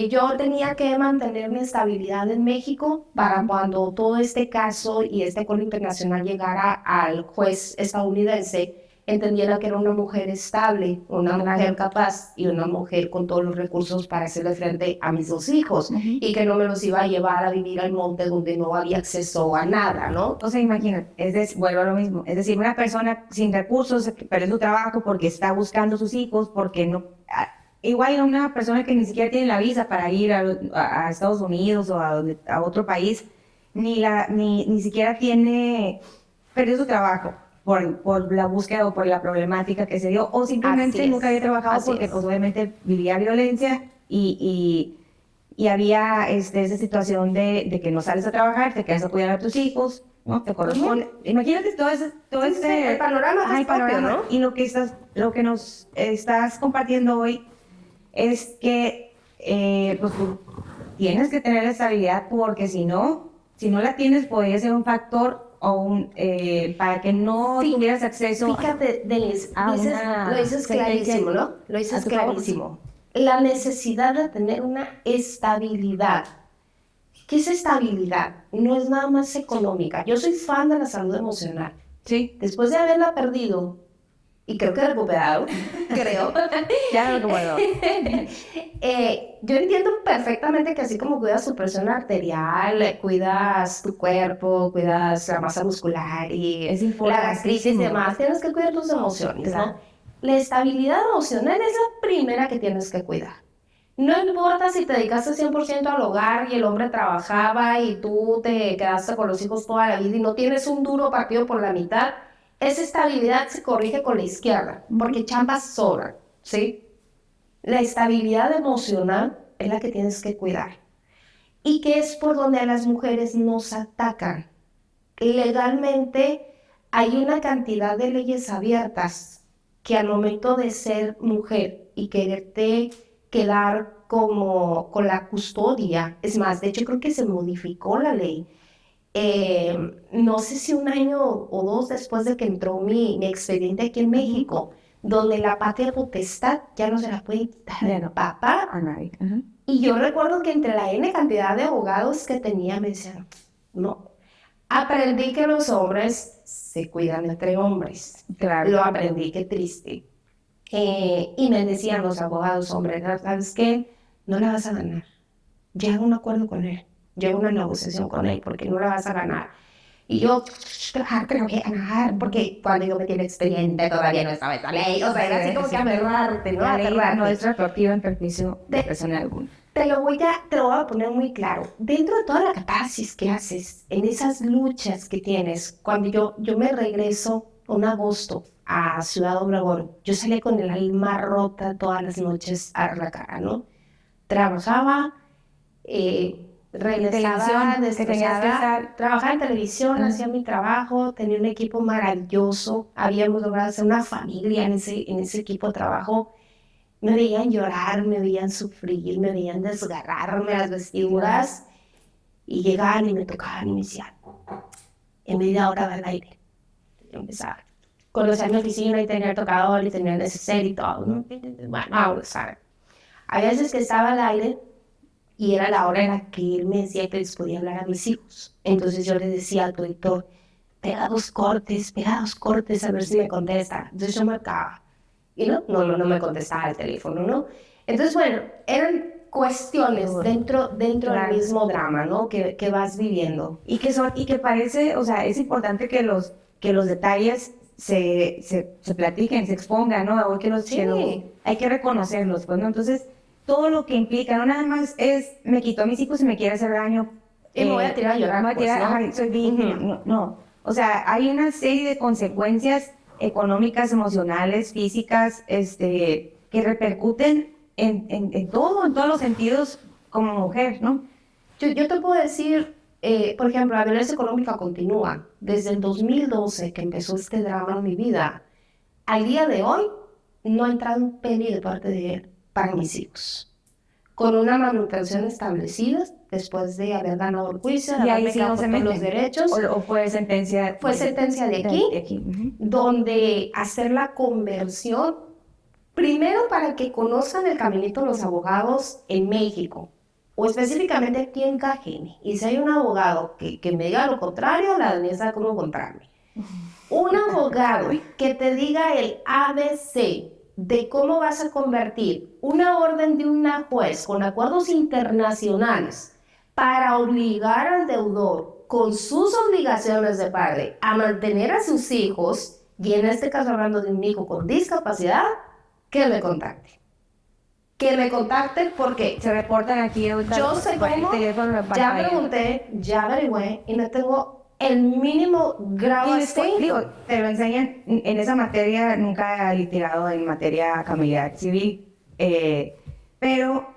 Yo tenía que mantener mi estabilidad en México para cuando todo este caso y este acuerdo internacional llegara al juez estadounidense, entendiera que era una mujer estable, una mujer capaz y una mujer con todos los recursos para hacerle frente a mis dos hijos y que no me los iba a llevar a vivir al monte donde no había acceso a nada, ¿no? O sea, imagínate, vuelvo a lo mismo. Es decir, una persona sin recursos pierde su trabajo porque está buscando a sus hijos, porque no... Igual una persona que ni siquiera tiene la visa para ir a Estados Unidos o a otro país, ni siquiera perdió su trabajo por la búsqueda o por la problemática que se dio, o simplemente nunca había trabajado porque pues obviamente vivía violencia y había esa situación de que no sales a trabajar, te quedas a cuidar a tus hijos, ¿no? Te corresponde. Imagínate El panorama es propio, ¿no? Y lo que nos estás compartiendo hoy es que pues tú tienes que tener la estabilidad porque si no la tienes podría ser un factor para que no tuvieras acceso Fíjate, Denise, lo dices clarísimo, ¿no? Lo dices clarísimo. La necesidad de tener una estabilidad. ¿Qué es estabilidad? No es nada más económica. Yo soy fan de la salud emocional. Sí. Después de haberla perdido, y creo que he recuperado, creo. Ya lo recuerdo. Yo entiendo perfectamente que así como cuidas tu presión arterial, cuidas tu cuerpo, cuidas la masa muscular y la gastritis y demás, tienes que cuidar tus emociones, ¿no? La estabilidad emocional es la primera que tienes que cuidar. No importa si te dedicaste 100% al hogar y el hombre trabajaba y tú te quedaste con los hijos toda la vida y no tienes un duro partido por la mitad, esa estabilidad se corrige con la izquierda, porque chambas sobran, ¿sí? La estabilidad emocional es la que tienes que cuidar. Y que es por donde a las mujeres nos atacan. Legalmente hay una cantidad de leyes abiertas que al momento de ser mujer y quererte quedar como con la custodia, es más, de hecho creo que se modificó la ley. No sé si un año o dos después de que entró mi expediente aquí en México, donde la patria potestad ya no se la puede quitar al papá. Y yo recuerdo que entre la N cantidad de abogados que tenía me decían, no, aprendí que los hombres se cuidan entre hombres. Claro. Lo aprendí, qué triste. Y me decían los abogados, hombres, ¿sabes qué? No la vas a ganar. Llega a un acuerdo con él, llega a una negociación con él, porque no la vas a ganar. Y yo, claro que la voy a ganar, porque cuando yo metí el expediente todavía no estaba esa ley. O sea, era así como que aferrarte, ¿no? La ley no es retroactiva en perjuicio de persona alguna. Te lo voy a poner muy claro. Dentro de toda la catarsis que haces, en esas luchas que tienes, cuando yo me regreso un agosto a Ciudad Obregón, yo salía con el alma rota todas las noches a la cara, ¿no? Trabajaba, regresaba destrozada, trabajaba en televisión, hacía mi trabajo, tenía un equipo maravilloso, habíamos logrado hacer una familia en ese equipo de trabajo. Me veían llorar, me veían sufrir, me veían desgarrarme las vestiduras y llegaban y me tocaban y me decían, en media hora va al aire. Yo empezaba, conocer a mi oficina y tener tocador y tener necesario y todo, ¿no? Bueno, vamos, ¿sabes? A veces que estaba al aire y era la hora en la que él me decía que les podía hablar a mis hijos. Entonces yo le decía al productor, pega dos cortes, a ver si me contesta. Entonces yo marcaba. Y no me contestaba el teléfono, ¿no? Entonces, bueno, eran cuestiones dentro del mismo drama, ¿no? Que vas viviendo. Y que parece, o sea, es importante que los detalles se platiquen, se expongan, ¿no? Hay que reconocerlos, pues, ¿no? Entonces, todo lo que implica, no nada más es, me quitó a mis hijos y me quiere hacer daño. Y me voy a tirar a llorar, me voy a tirar, ¿no? Soy víctima, no. O sea, hay una serie de consecuencias económicas, emocionales, físicas, que repercuten en todos los sentidos como mujer, ¿no? Yo te puedo decir, por ejemplo, la violencia económica continúa. Desde el 2012 que empezó este drama en mi vida, al día de hoy, no ha entrado un penny de parte de él para mis hijos. Con una manutención establecida, después de haber ganado el juicio, de Y ahí haberme sí no quedado se con todos los meten. derechos. O fue sentencia. Fue sentencia de aquí, Ujú. donde hacer la conversión, primero para que conozcan el caminito de los abogados en México, o específicamente aquí en Cajeme. Y si hay un abogado que me diga lo contrario, la Daniela sabe cómo encontrarme. Un abogado que te diga el ABC de cómo vas a convertir una orden de una juez con acuerdos internacionales para obligar al deudor con sus obligaciones de padre a mantener a sus hijos, y en este caso hablando de un hijo con discapacidad, que me contacte. Que me contacte porque Se reportan aquí ahorita yo sé por el cómo, teléfono de ya pantalla. pregunté, ya averigüé y no tengo el mínimo grado Y así. digo, te lo enseñan en esa materia, nunca he litigado en materia familiar civil, pero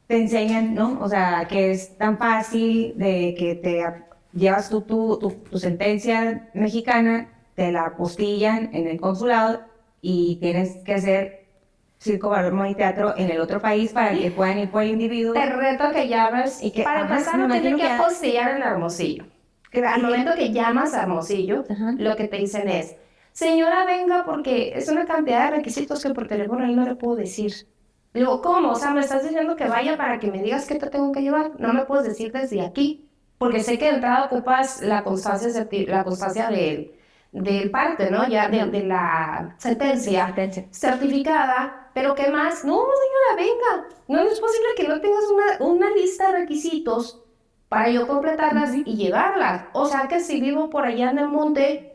te enseñan, ¿no? O sea, que es tan fácil de que llevas tu sentencia mexicana, te la apostillan en el consulado y tienes que hacer circo, barromo y teatro en el otro país para que puedan ir por el individuo. Te reto a que llames Y que, para ajá, empezar me no tiene imagino que que- apostillar en Hermosillo. Al Y- momento que llamas a Hermosillo, Ajá. lo que te dicen es, señora, venga, porque es una cantidad de requisitos que por teléfono él no le puedo decir. Digo, ¿cómo? O sea, me estás diciendo que vaya para que me digas qué te tengo que llevar. No me puedes decir desde aquí, porque sé que de entrada ocupas la constancia, la constancia del parte, ¿no? Ya de la sentencia certificada. Pero ¿qué más? No, señora, venga. No es posible que no tengas una lista de requisitos para yo completarlas y llevarlas. O sea que si vivo por allá en el monte,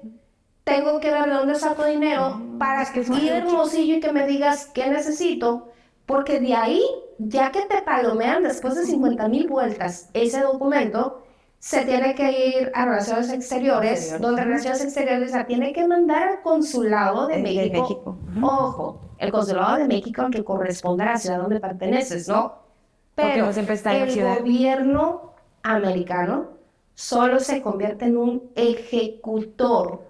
tengo que ver de dónde saco dinero para es que es ir a mucho. Hermosillo y que me digas qué necesito, porque de ahí, ya que te palomean después de 50,000 vueltas ese documento, se tiene que ir a Relaciones Exteriores, donde Relaciones Exteriores la tiene que mandar al Consulado de México. Ojo, el Consulado de México al que corresponde a la ciudad donde perteneces, ¿no? Porque Pero no siempre está en la el ciudad. gobierno americano solo se convierte en un ejecutor.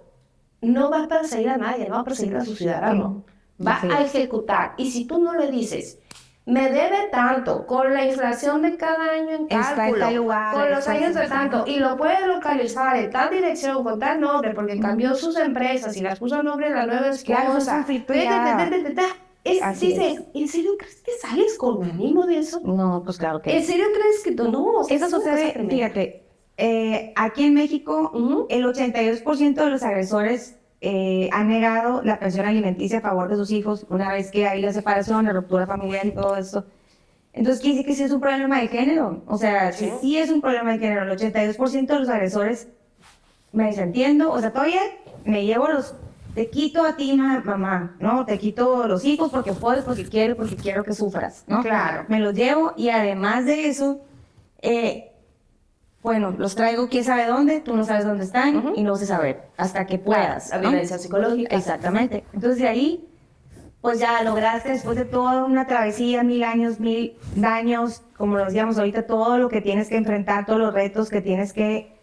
No va a perseguir a nadie, no va a perseguir a su ciudadano. Va Así a es. ejecutar. Y si tú no le dices, me debe tanto, con la inflación de cada año en Está en cálculo, tal lugar, con los está años de en- tanto, y lo puede localizar en tal dirección, con tal nombre, porque cambió sus empresas y las puso a nombre de la nueva Claro, esposa. es conflicto ya. Así Dice, es. ¿en serio crees que sales con ánimo de eso? No, pues claro que ¿En serio crees que tú no? O sea, eso es una cosa sucede, tremenda. fíjate, aquí en México, Ujú. el 82% de los agresores han negado la pensión alimenticia a favor de sus hijos una vez que hay la separación, la ruptura familiar y todo esto. Entonces, quiere decir que sí es un problema de género. O sea, sí es un problema de género. El 82% de los agresores me desentiendo. O sea, todavía me llevo te quito a ti, mamá, ¿no? Te quito los hijos porque puedes, porque quiero que sufras, ¿no? Claro. Me los llevo y además de eso, bueno, los traigo quién sabe dónde, tú no sabes dónde están Ujú. y no sé saber, hasta que puedas. La ¿no? violencia psicológica. Exactamente. Entonces de ahí, pues ya lograste después de toda una travesía, 1000 años, 1000 daños, como lo decíamos ahorita, todo lo que tienes que enfrentar, todos los retos que tienes que,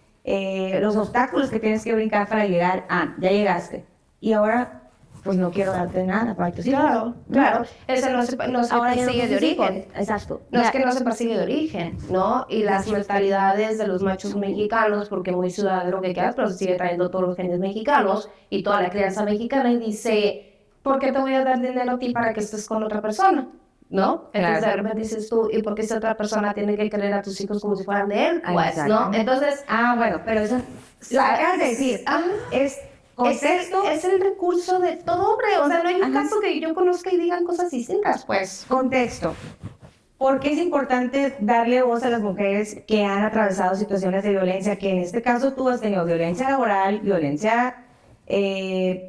los obstáculos que tienes que brincar para llegar a, ya llegaste. Y ahora, pues no quiero darte nada para tus hijos. Claro, claro. Ese no se Ahora ya no persigue de tus hijos. origen. Exacto. No es Ya. que no se persigue de origen, ¿no? Y las mentalidades de los machos mexicanos, porque muy ciudadano que quieras, pero sigue trayendo todos los genes mexicanos y toda la crianza mexicana y dice, ¿por qué te voy a dar dinero a ti para que estés con otra persona? ¿No? Entonces Claro. de repente dices tú, ¿y por qué esa otra persona tiene que querer a tus hijos como si fueran de él? Pues, Exacto. ¿no? Entonces, Bueno, pero eso lo acabas de decir. ah, Es contexto, es el recurso de todo hombre. O sea, no hay un Ajá. caso que yo conozca y digan cosas distintas, pues. contexto. ¿Por qué es importante darle voz a las mujeres que han atravesado situaciones de violencia? Que en este caso tú has tenido violencia laboral, violencia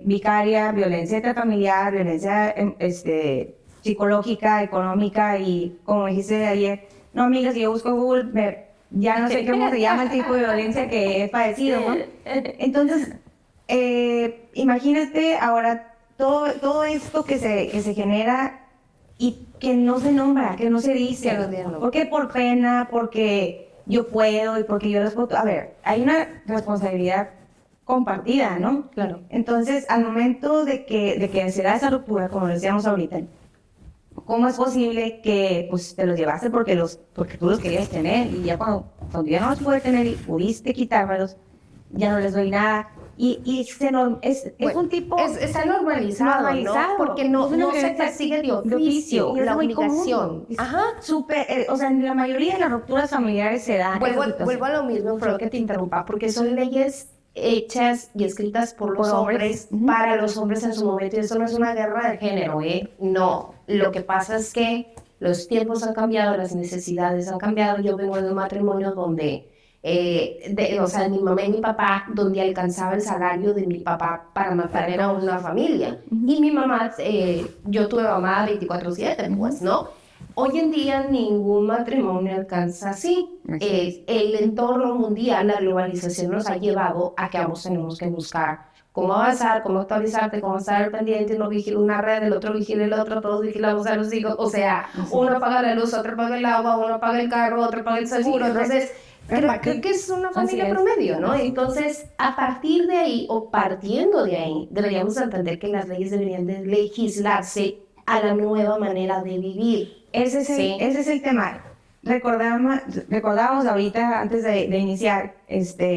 vicaria, violencia intrafamiliar, violencia psicológica, económica y como dijiste ayer, no amigas, si yo busco Google, ya no sé cómo se llama el tipo de violencia que he padecido, ¿no? Entonces, imagínate ahora todo esto que se genera y que no se nombra, que no se dice. Que no se nombra. ¿Por qué? Por pena, porque yo puedo y porque yo les puedo. A ver, hay una responsabilidad compartida, ¿no? Claro. Entonces, al momento de que se da esa ruptura, como decíamos ahorita, ¿cómo es posible que pues, te los llevaste porque tú los querías tener y ya cuando ya no los pude tener y pudiste quitármelos, ya no les doy nada? Es un tipo... Está normalizado, ¿no? Porque no se persigue de oficio, la obligación. Ajá. O sea, en la mayoría de las rupturas familiares se da. Vuelvo a lo mismo, pero que te interrumpa, porque son leyes hechas y escritas por los hombres, para los hombres en su momento, y eso no es una guerra de género, ¿eh? No, lo que pasa es que los tiempos han cambiado, las necesidades han cambiado. Yo vengo de un matrimonio donde o sea, mi mamá y mi papá, donde alcanzaba el salario de mi papá para mantener a una familia. Y mi mamá, yo tuve mamá 24/7, pues, ¿no? Hoy en día ningún matrimonio alcanza así. El entorno mundial, la globalización nos ha llevado a que ambos tenemos que buscar cómo avanzar, cómo actualizarte, cómo estar al pendiente. Uno vigila una red, el otro vigila el otro, todos vigilamos a los hijos. O sea, uno paga la luz, otro paga el agua, uno paga el carro, otro paga el seguro. Entonces, creo que es una familia promedio, ¿no? Entonces, a partir de ahí, o partiendo de ahí, deberíamos entender que las leyes deberían de legislarse a la nueva manera de vivir. Ese es el tema. Recordábamos ahorita, antes de iniciar,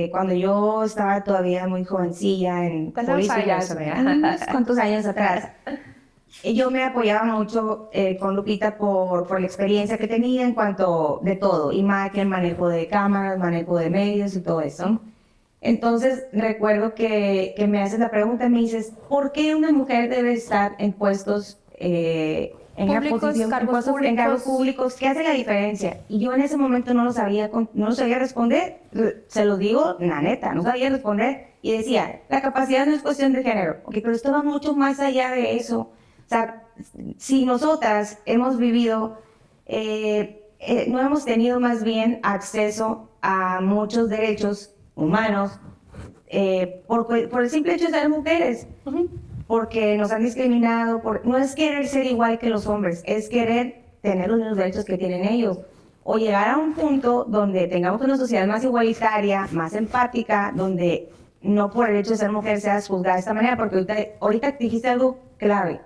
cuando yo estaba todavía muy jovencilla en políticas, ¿cuántos años atrás? Yo me apoyaba mucho con Lupita por la experiencia que tenía en cuanto de todo, imagen, manejo de cámaras, manejo de medios y todo eso. Entonces recuerdo que me haces la pregunta y me dices, ¿por qué una mujer debe estar en puestos en cargos públicos? ¿Qué hace la diferencia? Y yo en ese momento no lo sabía responder, se lo digo la neta, no sabía responder, y decía, la capacidad no es cuestión de género, okay, pero esto va mucho más allá de eso. O sea, si nosotras hemos vivido, no hemos tenido más bien acceso a muchos derechos humanos por el simple hecho de ser mujeres, porque nos han discriminado, no es querer ser igual que los hombres, es querer tener los mismos derechos que tienen ellos, o llegar a un punto donde tengamos una sociedad más igualitaria, más empática, donde no por el hecho de ser mujer seas juzgada de esta manera, porque ahorita dijiste algo clave.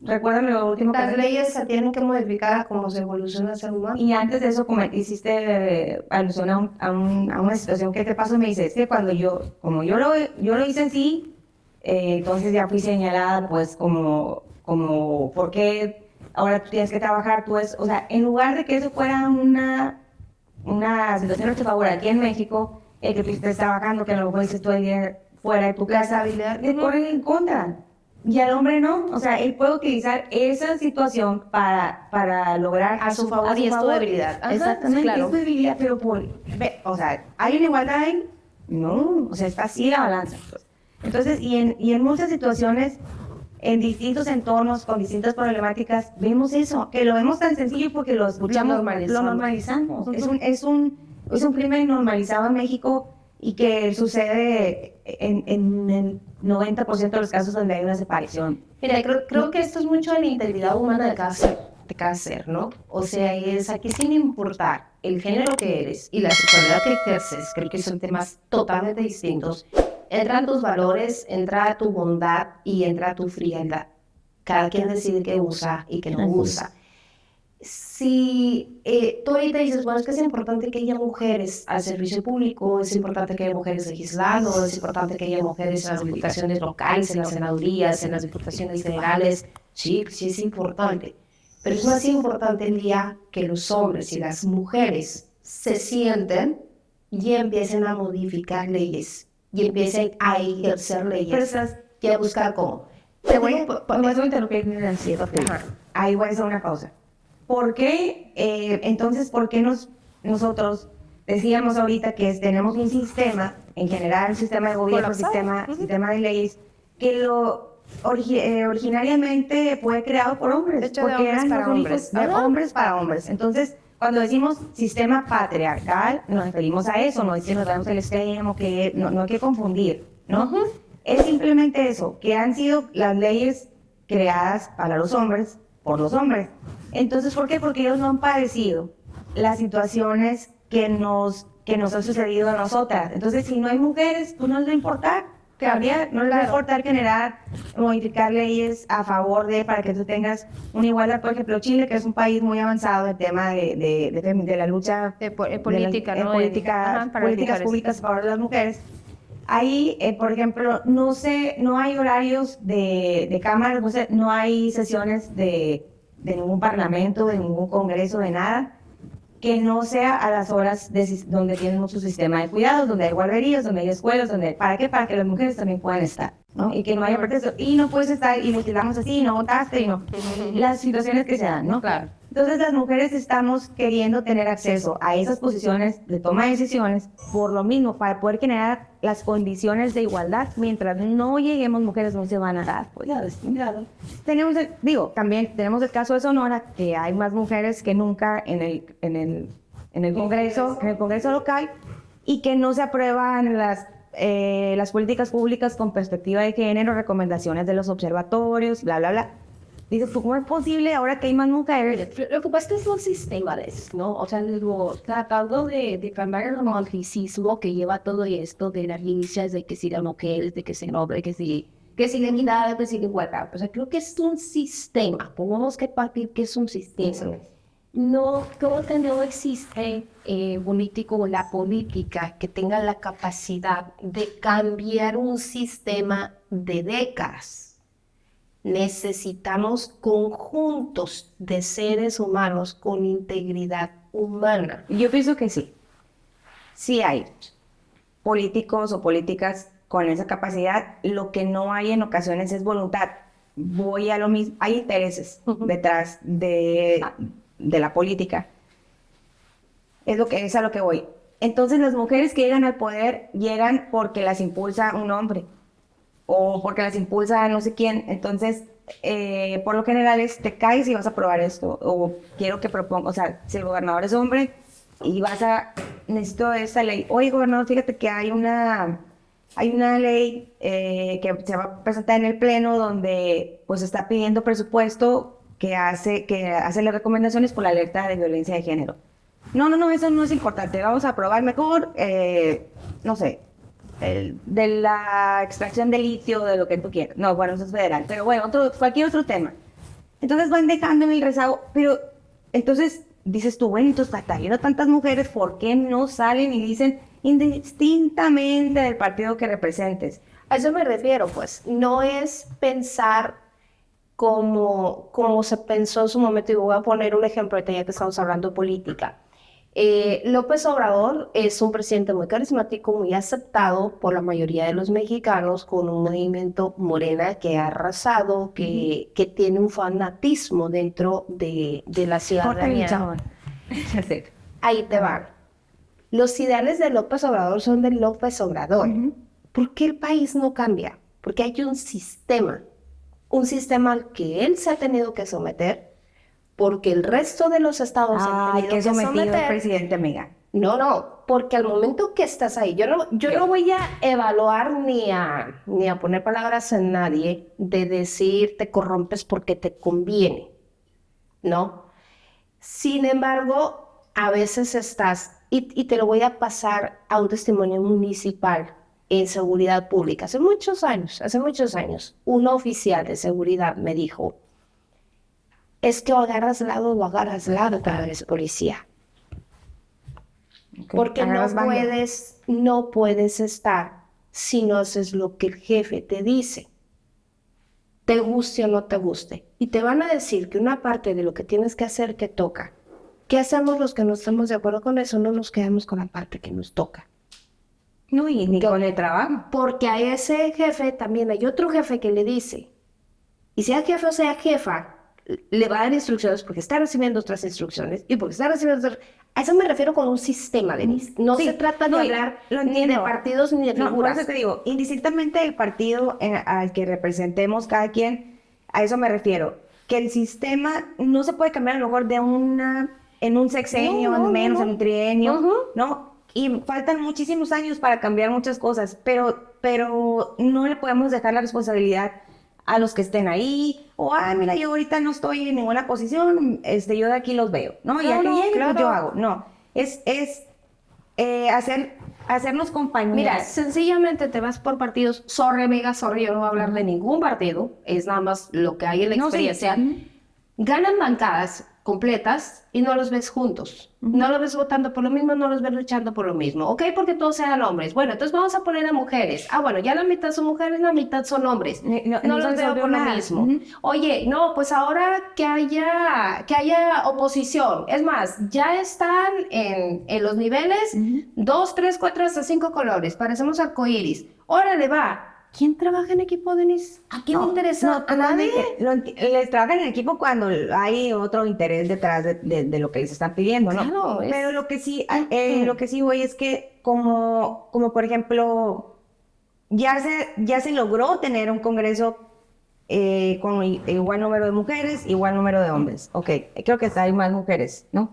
Recuérdame lo último. Las leyes se tienen que modificar como se evoluciona el ser humano. Y antes de eso, hiciste alusión a una situación que te pasó, me dices que como yo lo hice así, entonces ya fui señalada, pues, como ¿por qué ahora tú tienes que trabajar? O sea, en lugar de que eso fuera una situación a tu favor aquí en México, que tú estés trabajando, que a lo mejor dices todo el día fuera de tu casa, te corren en contra. Y al hombre no, o sea, él puede utilizar esa situación para lograr a su favor y es tu debilidad. Ajá, exactamente, claro. Es tu debilidad, pero o sea, ¿hay una igualdad ahí? No, o sea, está así la balanza. Entonces, y en muchas situaciones, en distintos entornos, con distintas problemáticas, vemos eso, que lo vemos tan sencillo porque lo escuchamos, lo normalizamos. Es un crimen normalizado en México y que sucede en el 90% de los casos donde hay una separación. Mira, creo que esto es mucho de la integridad humana de cada ser, ¿no? O sea, es aquí sin importar el género que eres y la sexualidad que ejerces, creo que son temas totalmente distintos. Entran tus valores, entra tu bondad y entra tu frialdad. Cada quien decide qué usa y qué no usa. Si tú ahorita dices, bueno, es que es importante que haya mujeres al servicio público, es importante que haya mujeres legislando, es importante que haya mujeres en las diputaciones locales, en las senadurías, en las diputaciones federales, sí es importante, pero es más importante el día que los hombres y las mujeres se sienten y empiecen a modificar leyes, y empiecen a ejercer leyes, y a buscar cómo. Te voy a interrumpir, ahí voy a hacer una pausa. ¿Por qué, entonces, nosotros decíamos ahorita que tenemos un sistema, en general, un sistema de gobierno, sistema de leyes, que originariamente fue creado por hombres? De hecho, porque eran los únicos de hombres para hombres. Entonces, cuando decimos sistema patriarcal, nos referimos a eso, no es que nos damos el extremo, que no hay que confundir, ¿no? Es simplemente eso, que han sido las leyes creadas para los hombres, por los hombres. Entonces, ¿por qué? Porque ellos no han padecido las situaciones que nos ha sucedido a nosotras. Entonces, si no hay mujeres, pues no les va a importar cambiar, no les va a importar generar, modificar leyes a favor para que tú tengas una igualdad. Por ejemplo, Chile, que es un país muy avanzado en el tema de la lucha política, ¿no? Políticas públicas a favor de las mujeres. Ahí, por ejemplo, no hay horarios de cámaras, no hay sesiones de ningún parlamento, de ningún congreso, de nada, que no sea a las horas donde tienen mucho sistema de cuidados, donde hay guarderías, donde hay escuelas, ¿para qué? Para que las mujeres también puedan estar, ¿no? Y que no haya protesto. Y no puedes estar, y mutilamos así, no votaste, y no. Las situaciones que se dan, ¿no? Claro. Entonces las mujeres estamos queriendo tener acceso a esas posiciones de toma de decisiones por lo mismo, para poder generar las condiciones de igualdad. Mientras no lleguemos, mujeres no se van a dar. Pues, tenemos también tenemos el caso de Sonora, que hay más mujeres que nunca en el Congreso local, y que no se aprueban las políticas públicas con perspectiva de género, recomendaciones de los observatorios, bla, bla, bla. Dices, ¿cómo es posible ahora que hay más mujeres? Lo que pasa es que son sistemas, ¿no? O sea, digo, tratando de cambiar el romanticismo que lleva todo esto de las milicias, de que si la mujer, de que si el hombre, que si la equidad, que si la igualdad. O sea, creo que es un sistema. Tenemos que partir que es un sistema. No, creo que no existe político o la política que tenga la capacidad de cambiar un sistema de décadas. Necesitamos conjuntos de seres humanos con integridad humana. Yo pienso que sí. Sí hay políticos o políticas con esa capacidad. Lo que no hay en ocasiones es voluntad. Voy a lo mismo. Hay intereses detrás de la política. Es a lo que voy. Entonces las mujeres que llegan al poder llegan porque las impulsa un hombre o porque las impulsa no sé quién. Entonces, por lo general te caes y vas a aprobar esto, o quiero que proponga, o sea, si el gobernador es hombre y necesito esta ley. Oye, gobernador, fíjate que hay una ley que se va a presentar en el pleno donde pues está pidiendo presupuesto que hace las recomendaciones por la alerta de violencia de género. No, eso no es importante, vamos a aprobar mejor, no sé, de la extracción de litio, de lo que tú quieras. No, bueno, eso es federal, pero bueno, cualquier otro tema. Entonces van dejando en el rezago, pero entonces dices tú, bueno, entonces está habiendo tantas mujeres, ¿por qué no salen y dicen indistintamente del partido que representes? A eso me refiero, pues, no es pensar como se pensó en su momento, y voy a poner un ejemplo ahorita ya que estamos hablando de política. López Obrador es un presidente muy carismático, muy aceptado por la mayoría de los mexicanos, con un movimiento Morena que ha arrasado, que tiene un fanatismo dentro de la ciudadanía. Ahí te van. Los ideales de López Obrador son de López Obrador. ¿Por qué el país no cambia? Porque hay un sistema al que él se ha tenido que someter, porque el resto de los estados han tenido que someter al presidente, amiga. No, porque al momento que estás ahí, yo no voy a evaluar ni a poner palabras en nadie de decir te corrompes porque te conviene, ¿no? Sin embargo, a veces estás, y te lo voy a pasar a un testimonio municipal en seguridad pública. Hace muchos años, un oficial de seguridad me dijo, es que o agarras lado, para eres policía. Okay. Porque no puedes estar si no haces lo que el jefe te dice. Te guste o no te guste. Y te van a decir que una parte de lo que tienes que hacer te toca. ¿Qué hacemos los que no estamos de acuerdo con eso? No nos quedamos con la parte que nos toca. No, y ni con el trabajo. Porque a ese jefe también hay otro jefe que le dice, y sea jefe o sea jefa, le va a dar instrucciones porque está recibiendo otras instrucciones y porque está recibiendo otras. A eso me refiero con un sistema, Denise. No se trata de hablar ni de partidos ni de figuras. No, por eso te digo, indistintamente del partido al que representemos cada quien, a eso me refiero. Que el sistema no se puede cambiar a lo mejor en un sexenio, en un trienio, ¿no? Y faltan muchísimos años para cambiar muchas cosas, pero no le podemos dejar la responsabilidad a los que estén ahí, o mira, yo ahorita no estoy en ninguna posición, yo de aquí los veo, ¿no? Y aquí viene, pues yo hago. No, es hacernos Mira, compañías. sencillamente te vas por partidos. Sorry, amiga, sorry, yo no voy a hablar de ningún partido. Es nada más lo que hay en la No, sí. experiencia. Ujú. Ganan bancadas completas y no los ves juntos. No los ves votando por lo mismo, no los ves luchando por lo mismo. ¿Ok? Porque todos sean hombres. Bueno, entonces vamos a poner a mujeres. Ah, bueno, ya la mitad son mujeres, la mitad son hombres. No, No no se los veo resolvió por lo nada. mismo. Ujú. Oye, no, pues ahora que haya oposición. Es más, ya están en los niveles Ujú. 2, 3, 4, hasta 5 colores. Parecemos arcoíris. Órale, va. ¿Quién trabaja en equipo, Denise? ¿A quién le interesa? No, ¿A nadie? totalmente. Les trabajan en equipo cuando hay otro interés detrás de lo que les están pidiendo, ¿no? Claro, Pero es... lo que sí voy es que como por ejemplo, ya se logró tener un congreso con igual número de mujeres, igual número de hombres. Ok, creo que hay más mujeres, ¿no?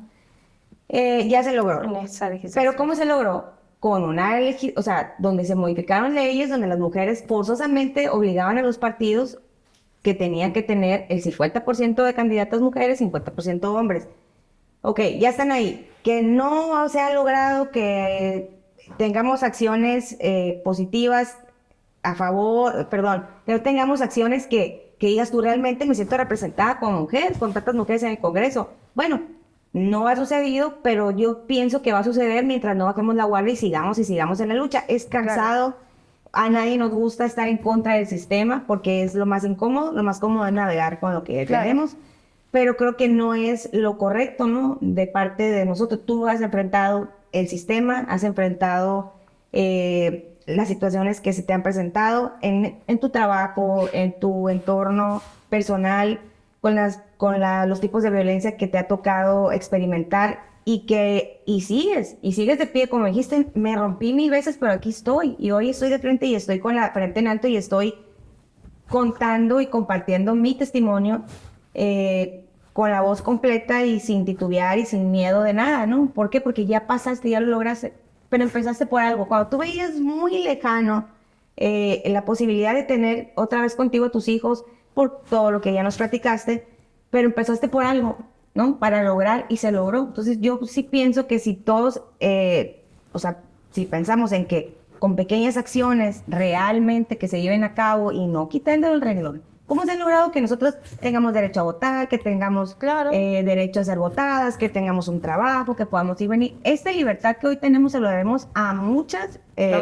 Ya se logró. en esa legislación. Pero ¿cómo se logró? Con o sea, donde se modificaron leyes donde las mujeres forzosamente obligaban a los partidos que tenían que tener el 50% de candidatas mujeres, 50% hombres. Ok, ya están ahí. Que no se ha logrado que tengamos acciones positivas a favor, perdón, que no tengamos acciones que digas tú realmente me siento representada como mujer, con tantas mujeres en el Congreso. Bueno, no ha sucedido, pero yo pienso que va a suceder mientras no bajemos la guardia y sigamos en la lucha. Es cansado, a nadie nos gusta estar en contra del sistema porque es lo más incómodo, lo más cómodo es navegar con lo que Claro. tenemos, pero creo que no es lo correcto, ¿no? De parte de nosotros. Tú has enfrentado el sistema, has enfrentado las situaciones que se te han presentado en tu trabajo, en tu entorno personal, los tipos de violencia que te ha tocado experimentar y sigues de pie, como dijiste, me rompí 1000 veces, pero aquí estoy, y hoy estoy de frente y estoy con la frente en alto y estoy contando y compartiendo mi testimonio con la voz completa y sin titubear y sin miedo de nada, ¿no? ¿Por qué? Porque ya pasaste, ya lo lograste, pero empezaste por algo. Cuando tú veías muy lejano la posibilidad de tener otra vez contigo a tus hijos, por todo lo que ya nos platicaste, pero empezaste por algo, ¿no? Para lograr y se logró. Entonces yo sí pienso que si todos, o sea, si pensamos en que con pequeñas acciones realmente que se lleven a cabo y no quitando el renglón, ¿cómo se ha logrado que nosotros tengamos derecho a votar, que tengamos Claro. derecho a ser votadas, que tengamos un trabajo, que podamos ir y venir? Esta libertad que hoy tenemos se lo debemos a muchas mujeres.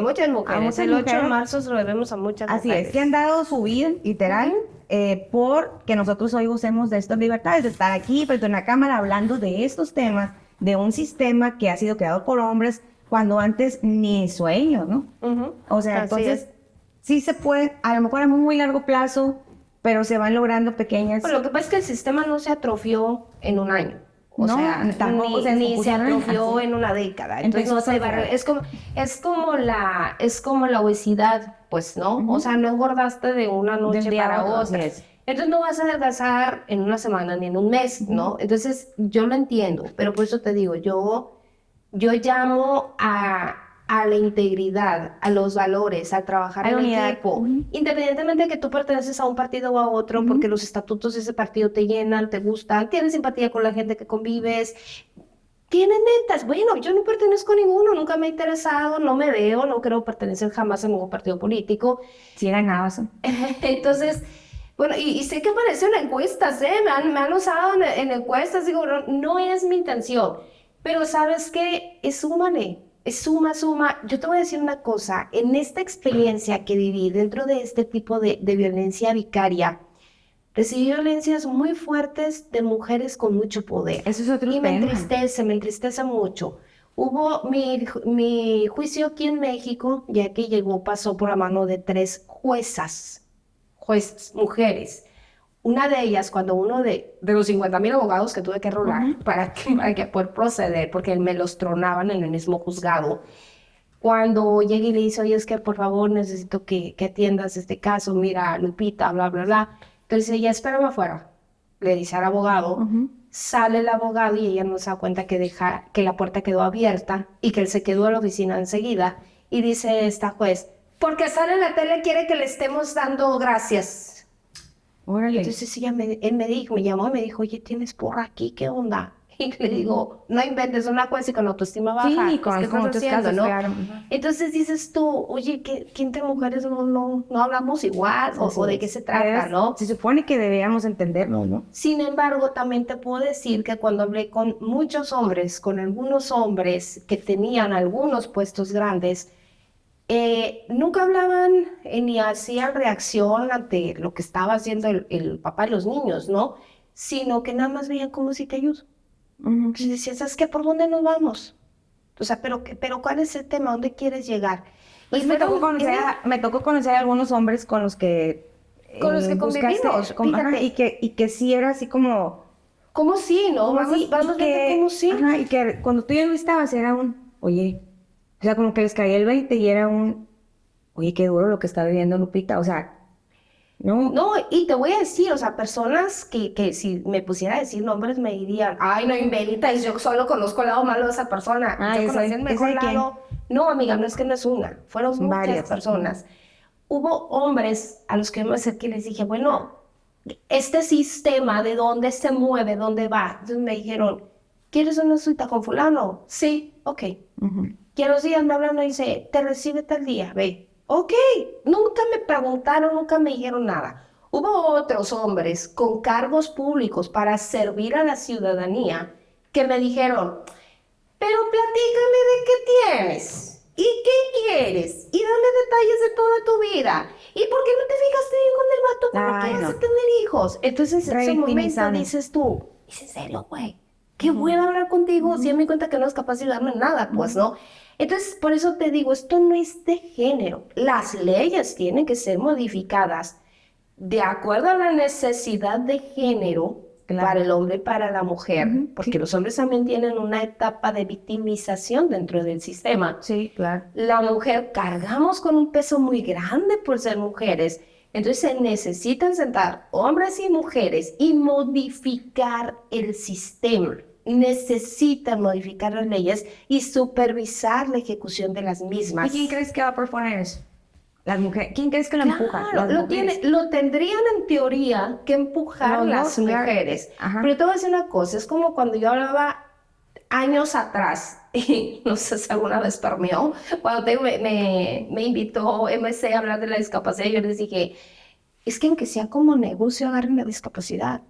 El 8 de marzo se lo debemos a muchas Así mujeres. es, que han dado su vida, literal, por que nosotros hoy gocemos de estas libertades, de estar aquí frente a una cámara hablando de estos temas, de un sistema que ha sido creado por hombres cuando antes ni sueño, ¿no? O sea, Así entonces, es. sí se puede, a lo mejor a muy largo plazo, pero se van logrando pequeñas... Bueno, lo que pasa es que el sistema no se atrofió en un año. O No, sea, tampoco ni se se descompuso en un año. atrofió en una década. Entonces Empezó no a se va crecer. es como la obesidad, pues, ¿no? O sea, no engordaste de una noche un día para a otro, así otra. es. Entonces no vas a adelgazar en una semana ni en un mes, ¿no? Entonces yo lo entiendo, pero por eso te digo, yo llamo a la integridad, a los valores, a trabajar A la en unidad. equipo, independientemente de que tú perteneces a un partido o a otro, porque los estatutos de ese partido te llenan, te gustan, tienes simpatía con la gente que convives, tienes metas. Bueno, yo no pertenezco a ninguno, nunca me he interesado, no me veo, no creo pertenecer jamás a ningún partido político. Sí ganabas. Entonces, bueno, y sé que aparece en encuestas, ¿eh? Me han usado en encuestas, digo, no es mi intención, pero ¿sabes qué? Súmale, suma. Yo te voy a decir una cosa, en esta experiencia que viví dentro de este tipo de violencia vicaria, recibí violencias muy fuertes de mujeres con mucho poder. Eso es otro Y tema. me entristece mucho. Hubo mi juicio aquí en México, ya que pasó por la mano de 3 juezas, mujeres. Una de ellas, cuando uno de los 50,000 abogados que tuve que rolar para que poder proceder, porque me los tronaban en el mismo juzgado, cuando llegué y le dice, oye, es que por favor necesito que atiendas este caso, mira, Lupita, bla, bla, bla. Entonces ella, espérame afuera, le dice al abogado, sale el abogado y ella no se da cuenta que la puerta quedó abierta y que él se quedó a la oficina enseguida y dice esta juez, porque sale en la tele quiere que le estemos dando gracias. Órale. Entonces él me llamó y me dijo, oye, ¿tienes porra aquí? ¿Qué onda? Y le digo, no inventes una cosa y con la autoestima baja. Sí, Pues, con ¿qué estás muchos haciendo, casos, no? claro. Entonces dices tú, oye, ¿que entre mujeres no hablamos igual? O de qué se trata, ¿no? Se supone que deberíamos entendernos, ¿no? Sin embargo, también te puedo decir que cuando hablé con muchos hombres, con algunos hombres que tenían algunos puestos grandes, nunca hablaban ni hacían reacción ante lo que estaba haciendo el papá de los niños, ¿no? Sino que nada más veían como si te ayudo. Entonces decía, ¿sabes qué? ¿Por dónde nos vamos? O sea, pero ¿cuál es el tema? ¿Dónde quieres llegar? Pues me tocó conocer a algunos hombres con los que con los que convivimos, fíjate. y que sí era así como... ¿Cómo sí, no? como así, Vamos y viendo cómo sí. ajá, y que cuando tú ya no estabas era oye, o sea, como que les caía el 20 y era oye, qué duro lo que está viviendo Lupita, o sea, no. No, y te voy a decir, o sea, personas que si me pusiera a decir nombres me dirían, ay, no inventas, yo solo conozco el lado malo de esa persona. Yo conocí el mejor lado. No, amiga, no es que no es una, fueron muchas Varias personas. Hubo hombres a los que me acerqué y les dije, bueno, este sistema, ¿de dónde se mueve, dónde va? Entonces me dijeron, ¿quieres una cita con fulano? Sí, ok. Que a los días me hablan y dice, te recibe tal día, ve. Ok, nunca me preguntaron, nunca me dijeron nada. Hubo otros hombres con cargos públicos para servir a la ciudadanía que me dijeron, pero platícame de qué tienes y qué quieres y dame detalles de toda tu vida y por qué no te fijaste bien con el vato cuando quieres tener hijos. Entonces en ese momento dices tú, ¿es en serio, güey? ¿Qué voy a hablar contigo si me di cuenta que no es capaz de darme nada? Pues no. Entonces, por eso te digo, esto no es de género. Las leyes tienen que ser modificadas de acuerdo a la necesidad de género para el hombre y para la mujer, porque los hombres también tienen una etapa de victimización dentro del sistema. Sí, claro. La mujer cargamos con un peso muy grande por ser mujeres, entonces se necesitan sentar hombres y mujeres y modificar el sistema. Necesitan modificar las leyes y supervisar la ejecución de las mismas. ¿Y quién crees que va a proponer eso? Las mujeres. ¿Quién crees que lo empuja? Lo tendrían en teoría que empujar las mujeres. Ajá. Pero te voy a decir una cosa, es como cuando yo hablaba años atrás, y no sé si alguna vez permeó, cuando me invitó MC a hablar de la discapacidad, yo les dije, es que aunque sea como negocio, agarren la discapacidad.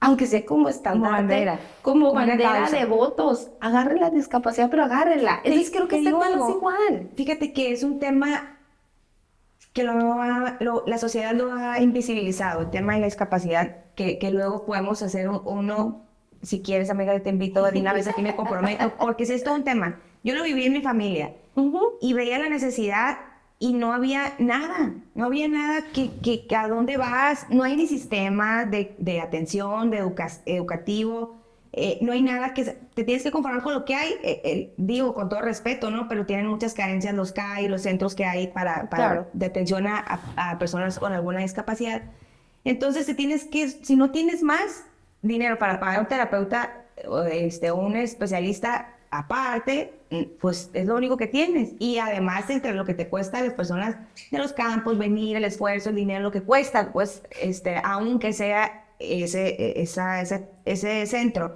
Aunque sea como estandarte, como bandera de votos, agarren la discapacidad, pero agárrenla. Entonces creo que está igual. Fíjate que es un tema que la sociedad lo ha invisibilizado, el tema de la discapacidad, que luego podemos hacer uno, si quieres, amiga, te invito a una vez aquí me comprometo, porque es todo un tema. Yo lo viví en mi familia y veía la necesidad y no había nada que a dónde vas, no hay ni sistema de atención, educativo, no hay nada que te tienes que conformar con lo que hay, digo con todo respeto, ¿no? Pero tienen muchas carencias los CAI, los centros que hay para de atención a personas con alguna discapacidad. Entonces si no tienes más dinero para pagar un terapeuta o un especialista aparte, pues es lo único que tienes. Y además, entre lo que te cuesta a las personas de los campos, venir, el esfuerzo, el dinero, lo que cuesta, pues, aunque sea ese centro.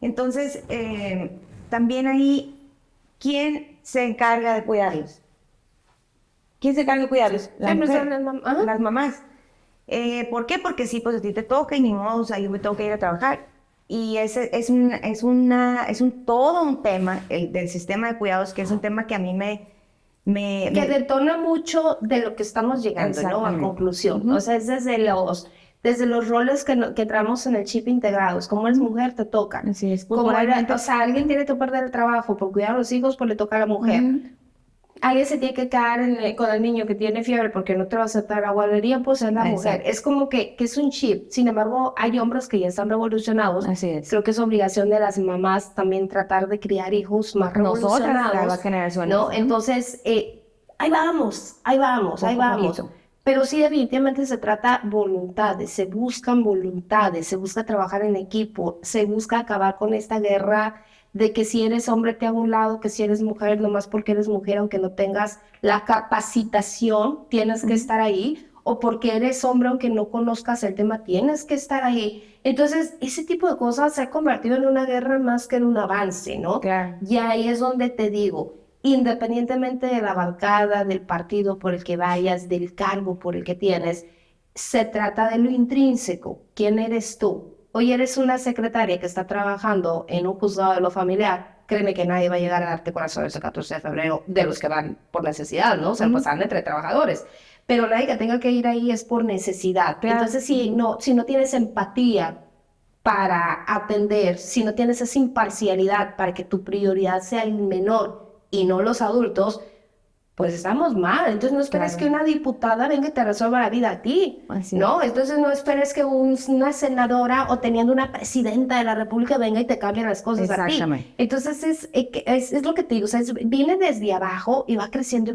Entonces, también ahí, ¿quién se encarga de cuidarlos? ¿Quién se encarga de cuidarlos? Las mamás. ¿Por qué? Porque sí, pues a ti te toca y ni modo, o sea, yo me tengo que ir a trabajar. Y ese es todo un tema del sistema de cuidados, que es un tema que a mí que detona mucho de lo que estamos llegando, ¿no? A conclusión. O sea, es desde los roles que traemos en el chip integrados. Como eres mujer, te toca. Así es. O sea, alguien tiene que perder el trabajo por cuidar a los hijos, pues le toca a la mujer. Alguien se tiene que quedar con el niño que tiene fiebre porque no te va a aceptar la guardería, pues es la mujer. Es como que es un chip. Sin embargo, hay hombres que ya están revolucionados. Así es. Creo que es obligación de las mamás también tratar de criar hijos más revolucionados. Nosotras, generación. ¿No? Entonces, ahí vamos. Pero sí, definitivamente se trata voluntades, se buscan voluntades, se busca trabajar en equipo, se busca acabar con esta guerra de que si eres hombre te hago un lado, que si eres mujer, nomás porque eres mujer, aunque no tengas la capacitación, tienes que estar ahí, o porque eres hombre, aunque no conozcas el tema, tienes que estar ahí. Entonces, ese tipo de cosas se ha convertido en una guerra más que en un avance, ¿no? Claro. Y ahí es donde te digo, independientemente de la bancada, del partido por el que vayas, del cargo por el que tienes, se trata de lo intrínseco. ¿Quién eres tú? Hoy eres una secretaria que está trabajando en un juzgado de lo familiar. Créeme que nadie va a llegar a darte corazón ese 14 de febrero de los que van por necesidad, ¿no? O sea, pasan entre trabajadores. Pero nadie que tenga que ir ahí es por necesidad. Claro. Entonces, si no tienes empatía para atender, si no tienes esa imparcialidad para que tu prioridad sea el menor y no los adultos, pues estamos mal. Entonces no esperes Claro. que una diputada venga y te resuelva la vida a ti, Así ¿no? Entonces no esperes que una senadora o teniendo una presidenta de la República venga y te cambie las cosas a ti. Exactamente. Entonces es lo que te digo, o sea, viene desde abajo y va creciendo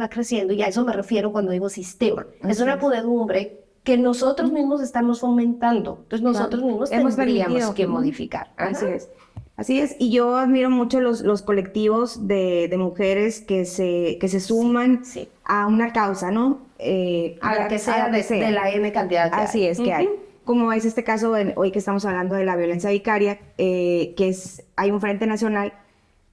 y a eso me refiero cuando digo sistema. Es Así una es. podedumbre que nosotros mismos estamos fomentando. Entonces nosotros mismos Hemos tendríamos permitido. que modificar. Así Ajá. es. Así es. Y yo admiro mucho los colectivos de mujeres que se suman Sí. a una causa, ¿no? A la que sea, que sea. de la N cantidad que Así hay. es que hay. Ujú. Como es este caso hoy que estamos hablando de la violencia vicaria, hay un frente nacional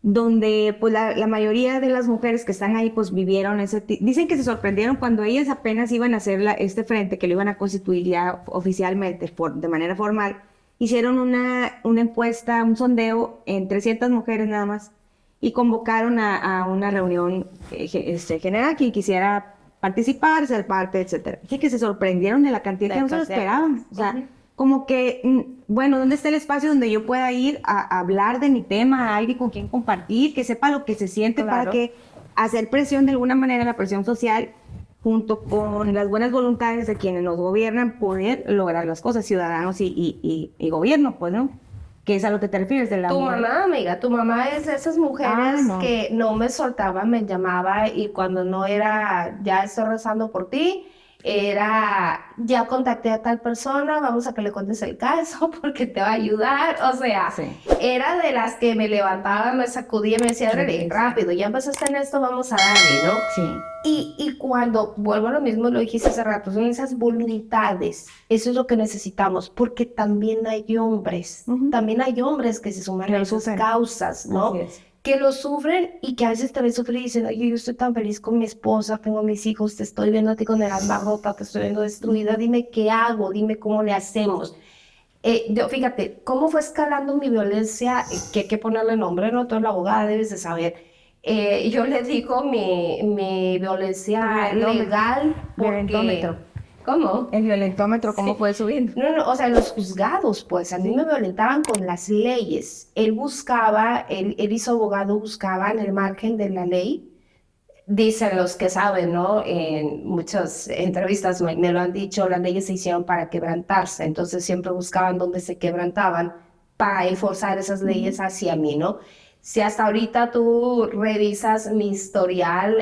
donde pues la mayoría de las mujeres que están ahí pues vivieron dicen que se sorprendieron cuando ellas apenas iban a hacer este frente, que lo iban a constituir ya oficialmente de manera formal. Hicieron una encuesta, un sondeo en 300 mujeres nada más y convocaron a una reunión general quien quisiera participar, ser parte, etcétera. Así que se sorprendieron de la cantidad que no se lo esperaban. O sea, como que, bueno, ¿dónde está el espacio donde yo pueda ir a hablar de mi tema, a alguien con quien compartir, que sepa lo que se siente para Claro. que hacer presión de alguna manera, la presión social, junto con las buenas voluntades de quienes nos gobiernan, poder lograr las cosas, ciudadanos y gobierno, pues, ¿no? Que es a lo que te refieres de la Tu mujer. mamá, amiga, tu mamá es de esas mujeres no. que no me soltaba, me llamaba y cuando no era, ya estoy rezando por ti, era, ya contacté a tal persona, vamos a que le cuentes el caso porque te va a ayudar. O sea, Sí. era de las que me levantaba, me sacudía y me decía, "Órale, rápido, ya empezaste en esto, vamos a darle, ¿no?" Sí. Y cuando, vuelvo a lo mismo, lo dijiste hace rato, son esas voluntades, eso es lo que necesitamos, porque también hay hombres, también hay hombres que se suman Que a lo esas sufren. causas, ¿no? Así es. Que lo sufren y que a veces también sufren y dicen, oye, yo estoy tan feliz con mi esposa, tengo mis hijos, te estoy viendo a ti con el alma rota, te estoy viendo destruida, dime qué hago, dime cómo le hacemos. Fíjate, cómo fue escalando mi violencia, que hay que ponerle nombre, ¿no? Tú eres la abogada, debes de saber. Yo le digo mi violencia legal Violentómetro. porque... ¿Cómo? El violentómetro, ¿cómo Sí. fue subiendo? No, o sea, los juzgados, pues, a mí me violentaban con las leyes. Él hizo abogado, buscaba en el margen de la ley. Dicen los que saben, ¿no? En muchas entrevistas me lo han dicho, las leyes se hicieron para quebrantarse, entonces siempre buscaban dónde se quebrantaban para enforzar esas leyes hacia mí, ¿no? Si hasta ahorita tú revisas mi historial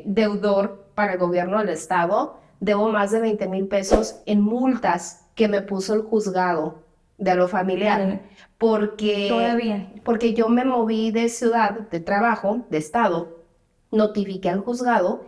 deudor para el gobierno del estado, debo más de 20,000 pesos en multas que me puso el juzgado de lo familiar, Todavía. porque yo me moví de ciudad, de trabajo, de estado, notifiqué al juzgado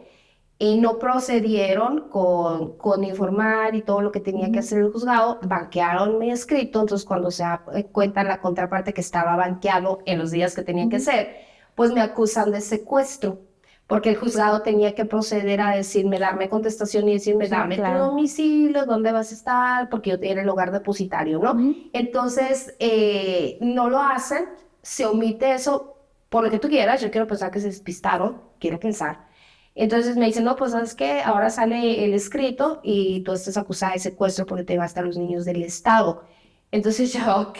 y no procedieron con informar y todo lo que tenía que hacer el juzgado, banquearon mi escrito, entonces cuando se da cuenta la contraparte que estaba banqueado en los días que tenía que ser, pues me acusan de secuestro, porque el juzgado tenía que proceder a decirme, darme contestación y decirme, Sí, dame tu claro. domicilio, dónde vas a estar, porque yo tenía el hogar depositario, ¿no? Entonces, no lo hacen, se omite eso, por lo que tú quieras, yo quiero pensar que se despistaron, quiero pensar. Entonces me dicen, no, pues sabes qué, ahora sale el escrito y tú estás acusada de secuestro porque te vas a los niños del Estado. Entonces yo, ok,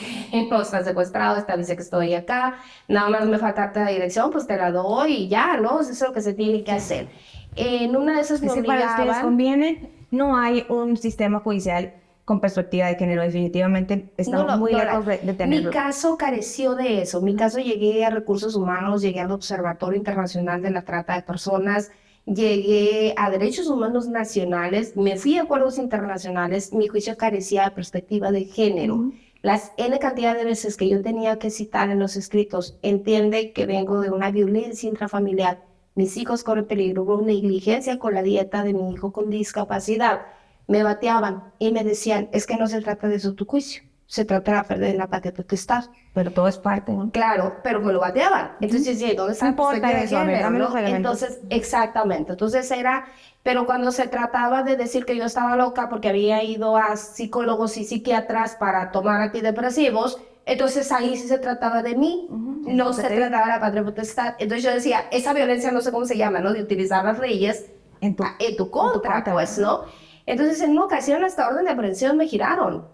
no estás secuestrado, establece que estoy acá, nada más me falta la dirección, pues te la doy y ya, ¿no? Eso es lo que se tiene que hacer. En una de esas me Es que para ustedes obligaban... conviene, no hay un sistema judicial con perspectiva de género. Definitivamente estamos No, muy no, lejos de Mi tenerlo. caso careció de eso. Mi caso llegué a Recursos Humanos, llegué al Observatorio Internacional de la Trata de Personas, llegué a Derechos Humanos Nacionales, me fui a acuerdos internacionales, mi juicio carecía de perspectiva de género. Las N cantidad de veces que yo tenía que citar en los escritos, entiende que vengo de una violencia intrafamiliar, mis hijos corren peligro, hubo negligencia con la dieta de mi hijo con discapacidad. me bateaban y me decían, es que no se trata de eso tu juicio, se trata de perder la patria potestad. Pero todo es parte, ¿no? Claro, pero me lo bateaban. Entonces, sí, ¿dónde está No la importa perspectiva de eso, a ver, género, dame no? los elementos. Entonces, exactamente. Entonces era, pero cuando se trataba de decir que yo estaba loca porque había ido a psicólogos y psiquiatras para tomar antidepresivos, entonces ahí sí se trataba de mí, no se trataba de la patria potestad. Entonces yo decía, esa violencia no sé cómo se llama, ¿no? De utilizar las leyes en tu contra, pues, ¿no? Entonces en una ocasión hasta orden de aprehensión me giraron.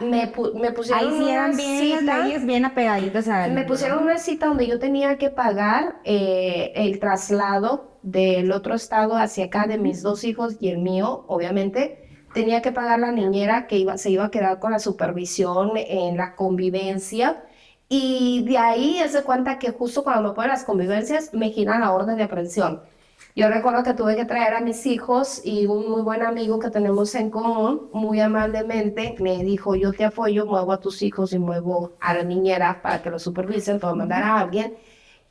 Me pusieron Ahí sí una eran bien las cita. leyes, bien apegaditas a... Me pusieron una cita donde yo tenía que pagar el traslado del otro estado hacia acá de mis dos hijos y el mío, obviamente. Tenía que pagar la niñera que se iba a quedar con la supervisión en la convivencia. Y de ahí se cuenta que justo cuando me ponen las convivencias me giran la orden de aprehensión. Yo recuerdo que tuve que traer a mis hijos y un muy buen amigo que tenemos en común, muy amablemente, me dijo, yo te apoyo, muevo a tus hijos y muevo a la niñera para que lo supervisen, te voy a mandar a alguien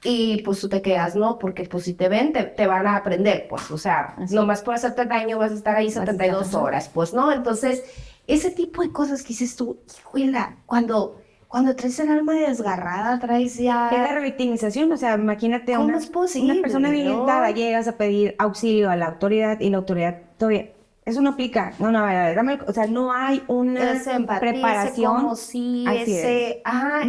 y pues tú te quedas, ¿no? Porque pues si te ven, te van a aprender, pues, o sea, nomás por hacerte daño vas a estar ahí 72 horas, pues, ¿no? Entonces, ese tipo de cosas que dices tú, híjole, cuando traes el alma desgarrada, traes Es ya... la revictimización, o sea, imagínate ¿Cómo es posible, una persona no? violentada, llegas a pedir auxilio a la autoridad y la autoridad todavía, eso no aplica, no, a ver, o sea, no hay una Esa empatía, preparación, ese como si, así es,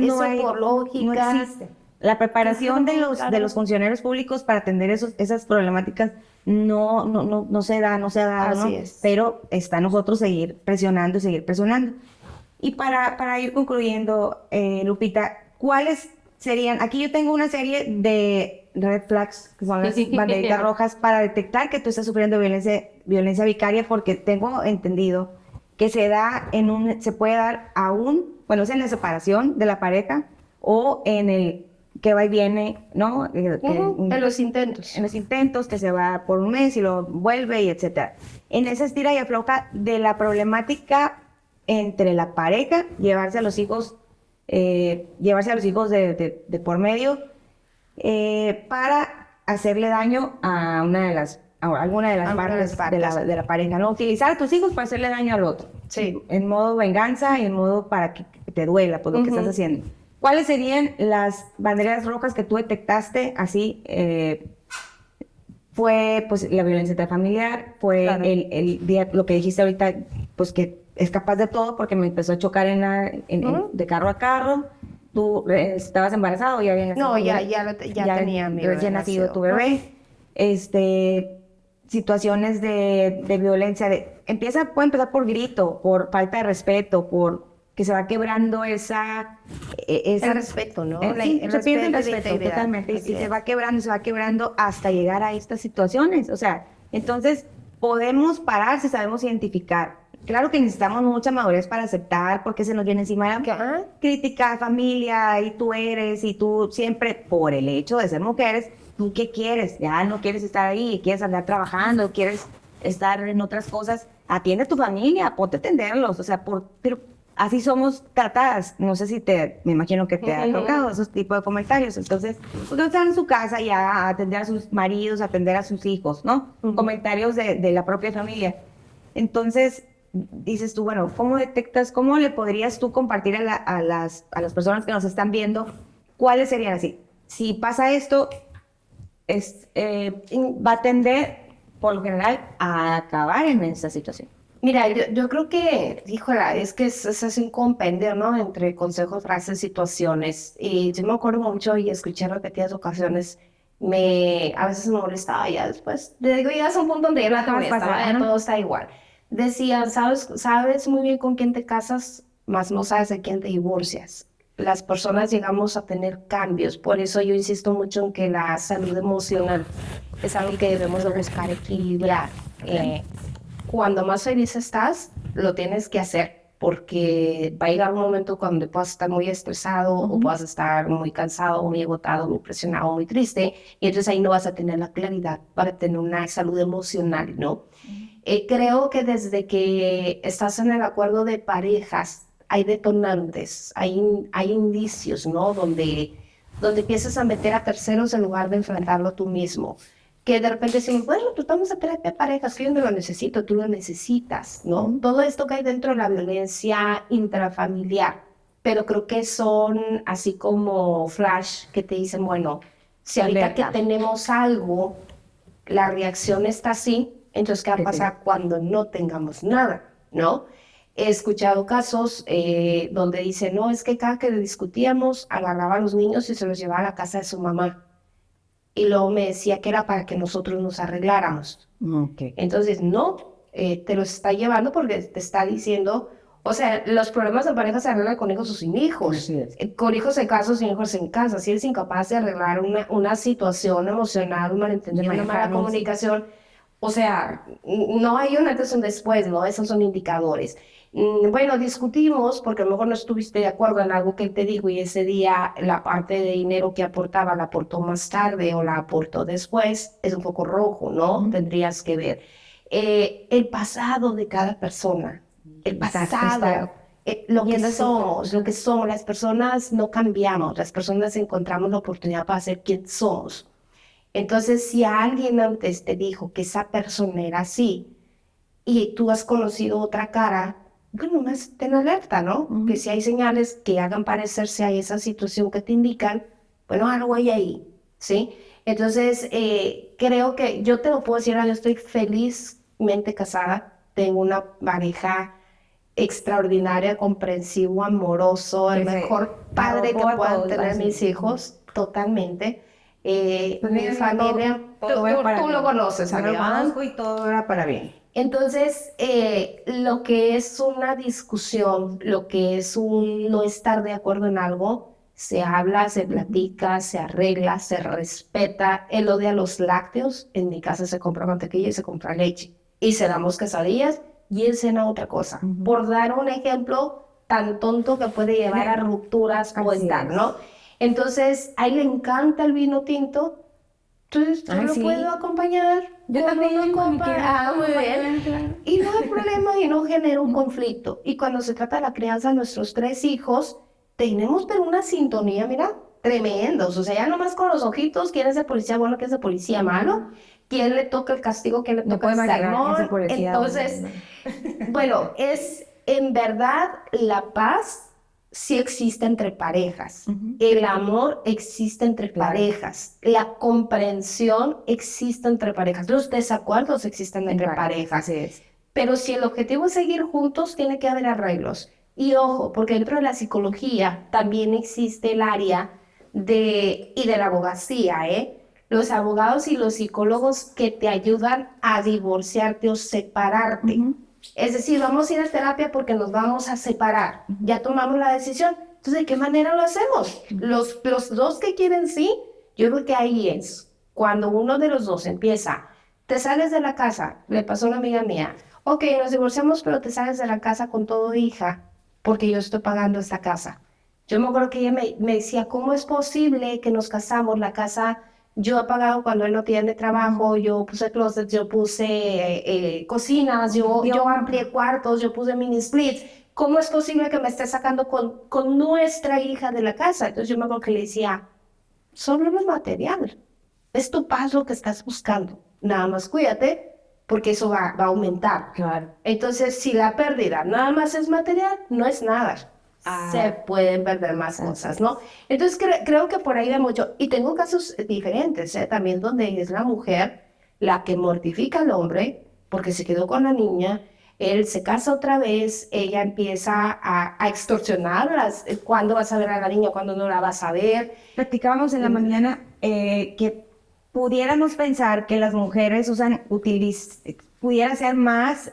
eso por no lógica. existe. La preparación Claro, de claro. los funcionarios públicos para atender esas problemáticas no se da, no se ha dado, Así ¿no? es. Pero está a nosotros seguir presionando y seguir presionando. Y para ir concluyendo, Lupita, ¿cuáles serían? Aquí yo tengo una serie de red flags, que son las banderitas rojas, para detectar que tú estás sufriendo violencia vicaria, porque tengo entendido que se puede dar aún, bueno, es en la separación de la pareja o en el que va y viene, ¿no? En los intentos. En los intentos, que se va por un mes y lo vuelve y etcétera. En esa estira y afloja de la problemática entre la pareja, llevarse a los hijos de por medio para hacerle daño a alguna de las partes de la pareja, no utilizar a tus hijos para hacerle daño al otro, Sí. en modo venganza y en modo para que te duela por lo que estás haciendo. ¿Cuáles serían las banderas rojas que tú detectaste así? Fue pues la violencia intrafamiliar, fue Claro. lo que dijiste ahorita, pues que es capaz de todo porque me empezó a chocar de carro a carro. Tú estabas embarazado, ya habías No, ya tenía mi bebé recién nacido tu nacido. bebé. Situaciones de violencia, puede empezar por grito, por falta de respeto, por que se va quebrando El respeto, ¿no? sí, El se pierde el respeto y la respeto integridad. totalmente y Así se es. va quebrando hasta llegar a estas situaciones. O sea, entonces podemos parar si sabemos identificar. Claro que necesitamos mucha madurez para aceptar porque se nos viene encima la crítica, familia, y tú siempre, por el hecho de ser mujeres, ¿tú qué quieres? Ya no quieres estar ahí, quieres andar trabajando, quieres estar en otras cosas. Atiende a tu familia, ponte a atenderlos, o sea, pero así somos tratadas. No sé si me imagino que te ha tocado esos tipos de comentarios. Entonces, pues no están en su casa ya a atender a sus maridos, a atender a sus hijos, ¿no? Comentarios de la propia familia. Entonces, dices tú, bueno, cómo le podrías tú compartir a las personas que nos están viendo, cuáles serían así? Si pasa esto, va a tender, por lo general, a acabar en esta situación. Mira, yo creo que, híjola, es que es así un compendio, ¿no? Entre consejos, frases, situaciones. Y yo me acuerdo mucho y escuché en repetidas ocasiones, a veces me molestaba ya después. Le digo, llegas a un punto donde ya no te molestaba, ya todo está igual. Decían, sabes muy bien con quién te casas, mas no sabes de quién te divorcias. Las personas llegamos a tener cambios, por eso yo insisto mucho en que la salud emocional es algo que debemos de buscar equilibrar. Cuando más feliz estás, lo tienes que hacer, porque va a llegar un momento cuando puedas estar muy estresado o puedas estar muy cansado, muy agotado, muy presionado, muy triste, y entonces ahí no vas a tener la claridad para tener una salud emocional, ¿no? Creo que desde que estás en el acuerdo de parejas, hay detonantes, hay indicios, ¿no? Donde empiezas a meter a terceros en lugar de enfrentarlo tú mismo. que de repente decimos, bueno, pues vamos a terapia de parejas, que yo no lo necesito, tú lo necesitas, ¿no? Todo esto que hay dentro de la violencia intrafamiliar, pero creo que son así como flash que te dicen, bueno, si ahorita que tenemos algo, la reacción está así, entonces ¿qué va a pasar cuando no tengamos nada, ¿no? He escuchado casos donde dicen, no, es que cada que discutíamos, agarraba a los niños y se los llevaba a la casa de su mamá. Y luego me decía que era para que nosotros nos arregláramos. Okay. Entonces, no, te lo está llevando porque te está diciendo, o sea, los problemas de pareja se arreglan con hijos o sin hijos, con hijos en casa o sin hijos en casa. Si eres incapaz de arreglar una situación emocional, un malentendido, una mala comunicación, o sea, no hay un antes y un después, ¿no? Esos son indicadores. Bueno, discutimos porque a lo mejor no estuviste de acuerdo en algo que él te dijo y ese día la parte de dinero que aportaba la aportó más tarde o la aportó después, es un poco rojo, ¿no? Tendrías que ver. El pasado de cada persona, el pasado, lo que somos, las personas no cambiamos, las personas encontramos la oportunidad para ser quien somos. Entonces, si alguien antes te dijo que esa persona era así y tú has conocido otra cara, bueno, más ten alerta, ¿no? Que si hay señales que hagan parecerse a esa situación que te indican, bueno, algo hay ahí, ¿sí? Entonces, creo que yo te lo puedo decir, yo estoy felizmente casada, tengo una pareja extraordinaria, comprensivo, amoroso, el mejor padre que puedan tener mis hijos, totalmente. Mi familia, tú lo conoces, yo lo amiga. conozco y todo era para bien. Entonces, lo que es una discusión, lo que es un no estar de acuerdo en algo, se habla, se platica, se arregla, se respeta. Él odia los lácteos, en mi casa se compra mantequilla y se compra leche. Y cenamos quesadillas y él cena otra cosa. Por dar un ejemplo tan tonto que puede llevar a rupturas o estar, ¿no? Entonces, a él le encanta el vino tinto. Entonces, yo lo puedo acompañar. Yo también, muy bien. Y no hay problema y no genera un conflicto. Y cuando se trata de la crianza de nuestros 3 hijos, tenemos pero una sintonía, mira, tremendos. O sea, ya nomás con los ojitos, quién es de policía bueno, quién es de policía malo, quién le toca el castigo, quién le toca el sermón. Entonces, bueno, es en verdad la paz sí existe entre parejas, el amor existe entre parejas, la comprensión existe entre parejas, los desacuerdos existen entre parejas. Así es. Pero si el objetivo es seguir juntos, tiene que haber arreglos. Y ojo, porque dentro de la psicología también existe el área y de la abogacía, los abogados y los psicólogos que te ayudan a divorciarte o separarte. Es decir, vamos a ir a terapia porque nos vamos a separar. Ya tomamos la decisión. Entonces, ¿de qué manera lo hacemos? Los dos que quieren sí, yo creo que ahí es cuando uno de los dos empieza. Te sales de la casa, le pasó a una amiga mía. Ok, nos divorciamos, pero te sales de la casa con todo, hija, porque yo estoy pagando esta casa. Yo me acuerdo que ella me decía, ¿cómo es posible que nos casamos? La casa yo he pagado cuando él no tiene trabajo, yo puse closets, yo puse cocinas, yo amplié cuartos, yo puse mini splits. ¿Cómo es posible que me esté sacando con nuestra hija de la casa? Entonces yo me acuerdo que le decía, solo no es material, es tu paz lo que estás buscando. Nada más cuídate, porque eso va a aumentar. Claro. Entonces, si la pérdida nada más es material, no es nada. Se pueden perder más cosas, ¿no? Entonces, creo que por ahí de mucho. Y tengo casos diferentes, también donde es la mujer la que mortifica al hombre porque se quedó con la niña, él se casa otra vez, ella empieza a extorsionarlas. ¿Cuándo vas a ver a la niña? ¿Cuándo no la vas a ver? Platicábamos en la mañana que pudiéramos pensar que las mujeres pudiera ser más,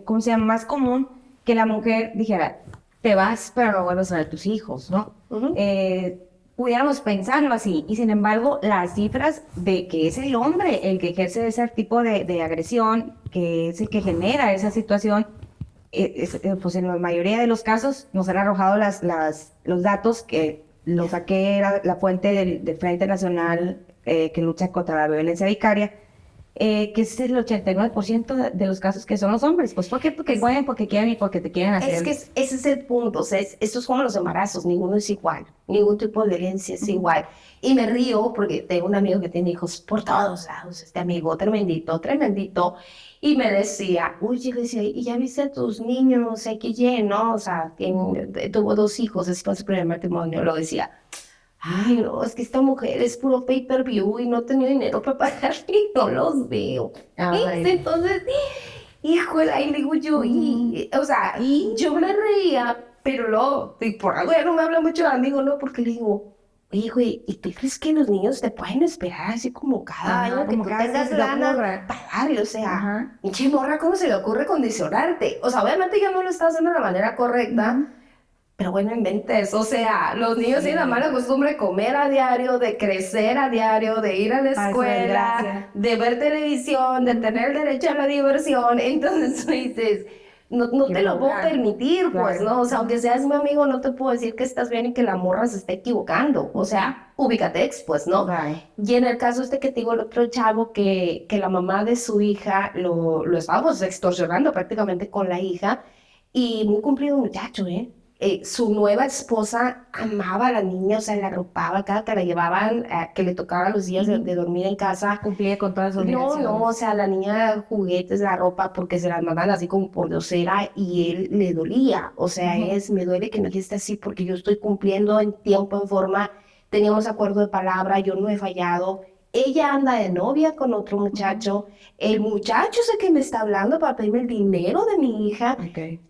¿cómo se llama? Más común que la mujer dijera, te vas, pero no vuelves a ver tus hijos, ¿no? Pudiéramos pensarlo así, y sin embargo, las cifras de que es el hombre el que ejerce ese tipo de agresión, que es el que genera esa situación, pues en la mayoría de los casos nos han arrojado los datos que lo saqué, era la fuente del Frente Nacional que lucha contra la violencia vicaria, que es el 89% de los casos que son los hombres. Pues ¿por qué? Porque pueden, porque quieren y porque te quieren hacer. Es que ese es el punto, o sea, esto es como los embarazos, ninguno es igual, ningún tipo de herencia es igual. Y me río porque tengo un amigo que tiene hijos por todos lados, este amigo tremendito, tremendito, y me decía, oye, le decía, ¿y ya viste a tus niños XY, no? O sea, tuvo 2 hijos, es su primer matrimonio, lo decía. Ay, no, es que esta mujer es puro pay-per-view y no tenía dinero para pagar y no los veo. Entonces, híjole, ahí le digo yo, o sea, yo me reía, pero luego, por algo ya no me habla mucho de amigo, ¿no? Porque le digo, oye, güey, ¿y tú crees que los niños te pueden esperar así como cada año que tú tengas lana para darle? O sea, pinche morra, ¿cómo se le ocurre condicionarte? O sea, obviamente ya no lo está haciendo de la manera correcta, pero bueno, inventes, o sea, los niños tienen la mala costumbre de comer a diario, de crecer a diario, de ir a la escuela, de ver televisión, de tener derecho a la diversión. Entonces tú dices, no te lo puedo permitir, pues, ¿no? O sea, aunque seas mi amigo, no te puedo decir que estás bien y que la morra se está equivocando. O sea, ubícate, pues, ¿no? Y en el caso que te digo, el otro chavo que la mamá de su hija lo estábamos extorsionando prácticamente con la hija, y muy cumplido muchacho, ¿eh? Su nueva esposa amaba a la niña, o sea, la arropaba cada que la llevaban, que le tocaba los días de dormir en casa. Cumplía con todas sus obligaciones. No, o sea, la niña juguetes, la ropa, porque se las mandan así como por grosera y él le dolía. O sea, me duele que me esté así porque yo estoy cumpliendo en tiempo, en forma, teníamos acuerdo de palabra, yo no he fallado. Ella anda de novia con otro muchacho. El muchacho es el que me está hablando para pedirme el dinero de mi hija.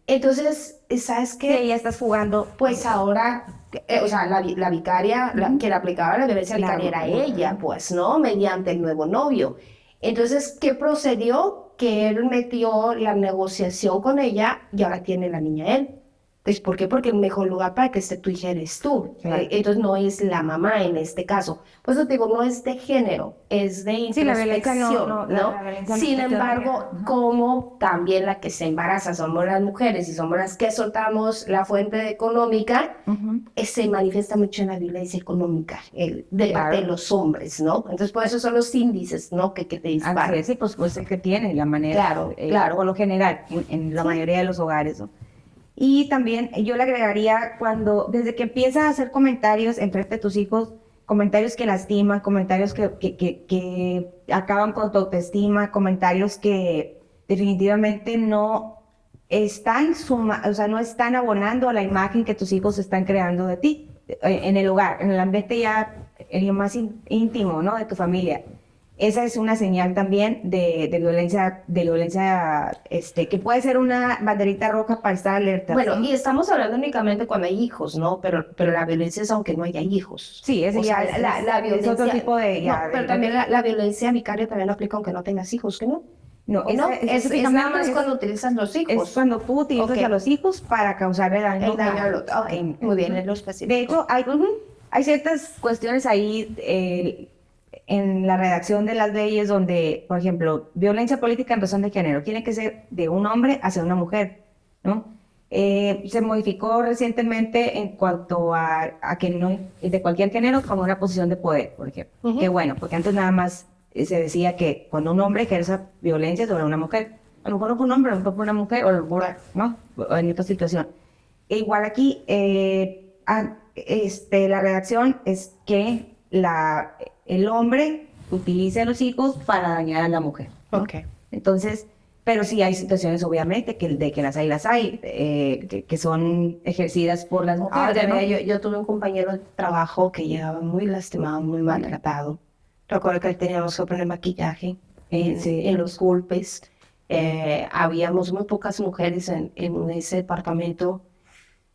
Entonces, ¿sabes qué? Sí, ya estás jugando. Pues ahora, o sea, la vicaria, que le aplicaba la violencia vicaria era ella, pues, ¿no? Mediante el nuevo novio. Entonces, ¿qué procedió? Que él metió la negociación con ella y ahora tiene la niña él. Entonces, ¿por qué? Porque el mejor lugar para que esté tu hija eres tú. Entonces, no es la mamá en este caso. Pues te digo, no es de género, es de introspección, ¿no? Sin embargo, como también la que se embaraza somos las mujeres y somos las que soltamos la fuente económica, se manifiesta mucho en la violencia económica de parte de los hombres, ¿no? Entonces, por eso son los índices, ¿no? Que te disparan. Sí, pues el que tiene la manera. Claro. Por lo general, en la mayoría de los hogares, ¿no? Y también yo le agregaría desde que empiezas a hacer comentarios enfrente de tus hijos, comentarios que lastiman, comentarios que acaban con tu autoestima, comentarios que definitivamente no están no están abonando a la imagen que tus hijos están creando de ti, en el hogar, en el ambiente ya el más íntimo, ¿no? De tu familia. Esa es una señal también de violencia, que puede ser una banderita roja para estar alerta. Bueno, y estamos hablando únicamente cuando hay hijos, ¿no? Pero la violencia es aunque no haya hijos. Sí, la violencia es otro tipo de... pero también la violencia vicaria también aplica aunque no tengas hijos, ¿que no? No, es nada más cuando utilizas los hijos. Es cuando tú utilizas a los hijos para causarle daño. El daño al otro. Muy bien, es lo específico. De hecho, hay ciertas cuestiones ahí en la redacción de las leyes donde, por ejemplo, violencia política en razón de género tiene que ser de un hombre hacia una mujer, ¿no? Se modificó recientemente en cuanto a que no de cualquier género como una posición de poder, por ejemplo. Qué bueno, porque antes nada más se decía que cuando un hombre ejerza violencia sobre una mujer, a lo mejor no fue un hombre, a lo mejor fue una mujer, o a lo mejor, ¿no? O en otra situación. E igual aquí, la redacción es que el hombre utilice a los hijos para dañar a la mujer, ¿no? Entonces, pero sí hay situaciones, obviamente, que las hay, que son ejercidas por las mujeres. ¿No? Yo tuve un compañero de trabajo que llegaba muy lastimado, muy maltratado. Recuerdo que teníamos que poner maquillaje en los golpes. Habíamos muy pocas mujeres en ese departamento.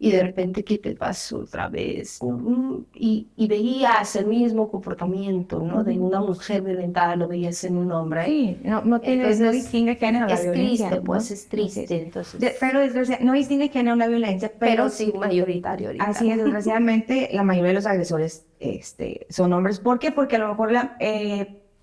Y de repente, ¿qué te pasó otra vez? ¿No? Y veías el mismo comportamiento, ¿no? De una mujer violentada, lo veías en un hombre. Sí, no distingue género la violencia. Es triste, pues, es triste. Entonces, pero no distingue género la violencia, pero sí mayoritario ahorita. Así es, desgraciadamente, la mayoría de los agresores son hombres. ¿Por qué? Porque a lo mejor,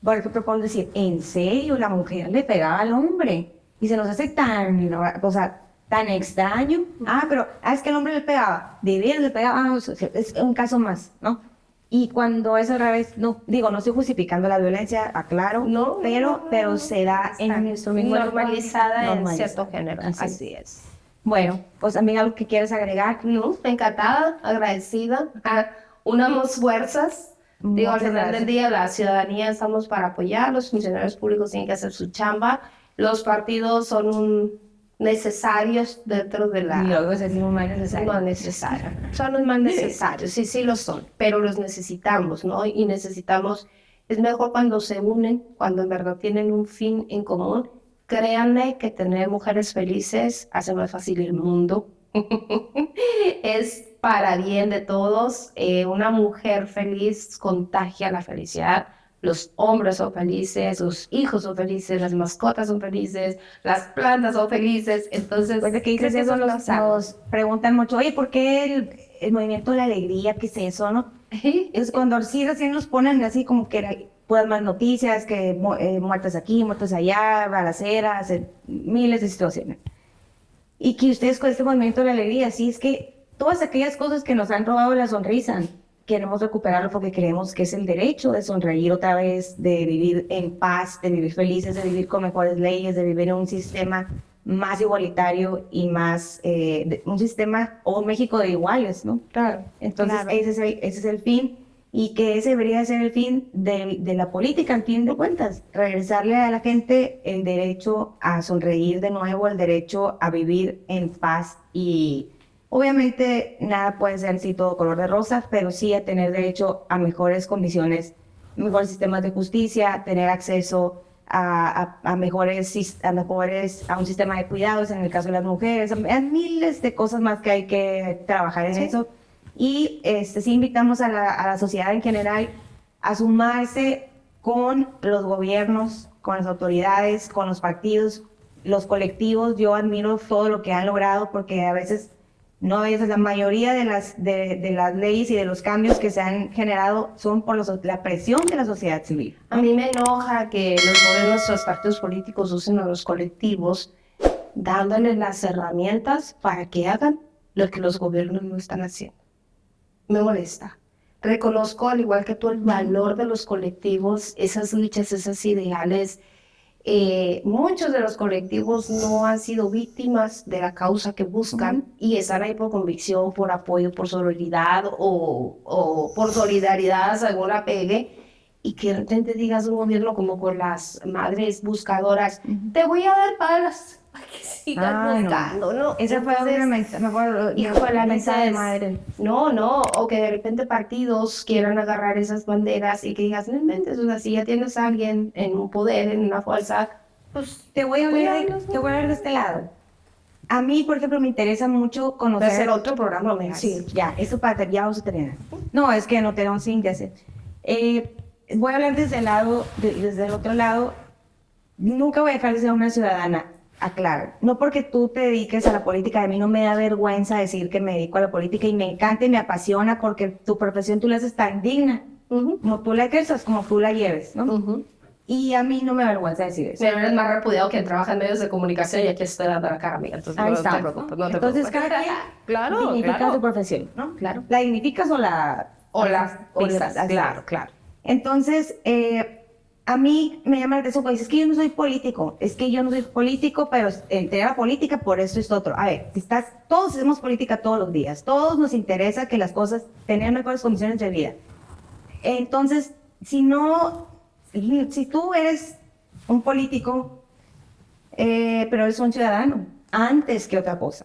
por ejemplo, puedo decir, ¿en serio la mujer le pegaba al hombre? Y se nos hace tan, o sea, tan extraño. Pero es que el hombre le pegaba, de bien le pegaba, es un caso más, ¿no? Y cuando es al revés, no, digo, no estoy justificando la violencia, aclaro, No, pero se da en nuestro mismo normalizada en normalizada. cierto género. Así es. Bueno, pues amiga, ¿algo que quieres agregar? No, encantada, agradecida. Unamos fuerzas. Digo, al Muchas final del gracias. día, la ciudadanía estamos para apoyar, los funcionarios públicos tienen que hacer su chamba, los partidos son necesarios dentro de Y la... luego decimos más necesario. No necesario. Son los más necesarios, sí, sí lo son, pero los necesitamos, ¿no? Y necesitamos, es mejor cuando se unen, cuando en verdad tienen un fin en común. Créanme que tener mujeres felices hace más fácil el mundo. Es para bien de todos. Una mujer feliz contagia la felicidad. Los hombres son felices, los hijos son felices, las mascotas son felices, las plantas son felices. Entonces, Pues de que creo dices que eso, eso nos preguntan mucho, oye, ¿por qué el movimiento de la alegría? ¿Qué es eso, no? Es cuando sí recién nos ponen así como que pues más noticias, que muertes aquí, muertes allá, balaceras, miles de situaciones. Y que ustedes con este movimiento de la alegría, sí, es que todas aquellas cosas que nos han robado la sonrisa, queremos recuperarlo porque creemos que es el derecho de sonreír otra vez, de vivir en paz, de vivir felices, de vivir con mejores leyes, de vivir en un sistema más igualitario y más, un sistema o un México de iguales, ¿no? Claro, Entonces, claro. ese es el fin, y que ese debería ser el fin de la política, al fin de cuentas, regresarle a la gente el derecho a sonreír de nuevo, el derecho a vivir en paz, y obviamente nada puede ser así todo color de rosa, pero sí a tener derecho a mejores condiciones, mejores sistemas de justicia, tener acceso a a un sistema de cuidados en el caso de las mujeres, a miles de cosas más que hay que trabajar en eso. Y sí invitamos a la sociedad en general a sumarse con los gobiernos, con las autoridades, con los partidos, los colectivos. Yo admiro todo lo que han logrado, porque a veces, no a veces, la mayoría de las leyes y de los cambios que se han generado son por la presión de la sociedad civil. A mí me enoja que los gobiernos, los partidos políticos usen a los colectivos dándoles las herramientas para que hagan lo que los gobiernos no están haciendo. Me molesta. Reconozco, al igual que tú, el valor de los colectivos, esas luchas, esos ideales. Muchos de los colectivos no han sido víctimas de la causa que buscan y están ahí por convicción, por apoyo, por sororidad o por solidaridad, según la pegue. Y que de repente digas un gobierno como con las madres buscadoras, te voy a dar palas para que sigas buscando, ¿no? Esa fue una mensaje de madre. No, o que de repente partidos quieran agarrar esas banderas y que digas, no inventes, o sea, si ya tienes a alguien en un poder, en una fuerza, pues te voy a hablar de este lado. A mí, por ejemplo, me interesa mucho conocer... Va a ser otro programa, me Sí, ya, eso para ya vamos a terminar. No, es que no tenemos sin que hacer. Voy a hablar desde el otro lado. Nunca voy a dejar de ser una ciudadana, aclaro. No porque tú te dediques a la política, a mí no me da vergüenza decir que me dedico a la política, y me encanta y me apasiona, porque tu profesión tú la haces tan digna, como tú la ejerzas, como tú la lleves, ¿no? Y a mí no me avergüenza decir eso. Pero eres más repudiado que trabaja en medios de comunicación, y aquí estoy dando la cara, amiga. Entonces, Ahí no está. te preocupes, no te Entonces, preocupes. cada quien Claro, dignifica claro. su profesión, ¿no? Claro. ¿La dignificas o la...? O las pisas, así claro, es. claro. Entonces, a mí me llama la atención cuando dices, es que yo no soy político, es que yo no soy político, pero entré a la política por esto es otro. A ver, todos hacemos política todos los días, todos nos interesa que las cosas tengan mejores condiciones de vida. Entonces, si tú eres un político, pero eres un ciudadano, antes que otra cosa,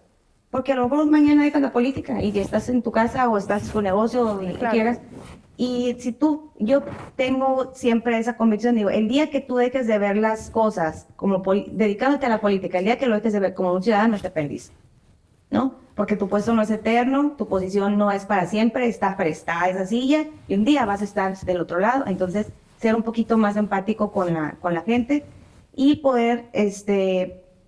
porque a lo mejor mañana dejas la política y ya estás en tu casa o estás en tu negocio o donde quieras. Y yo tengo siempre esa convicción, digo, el día que tú dejes de ver las cosas como dedicándote a la política, el día que lo dejes de ver como un ciudadano, te perdiste, ¿no? Porque tu puesto no es eterno, tu posición no es para siempre, está prestada esa silla, y un día vas a estar del otro lado. Entonces, ser un poquito más empático con la gente, y poder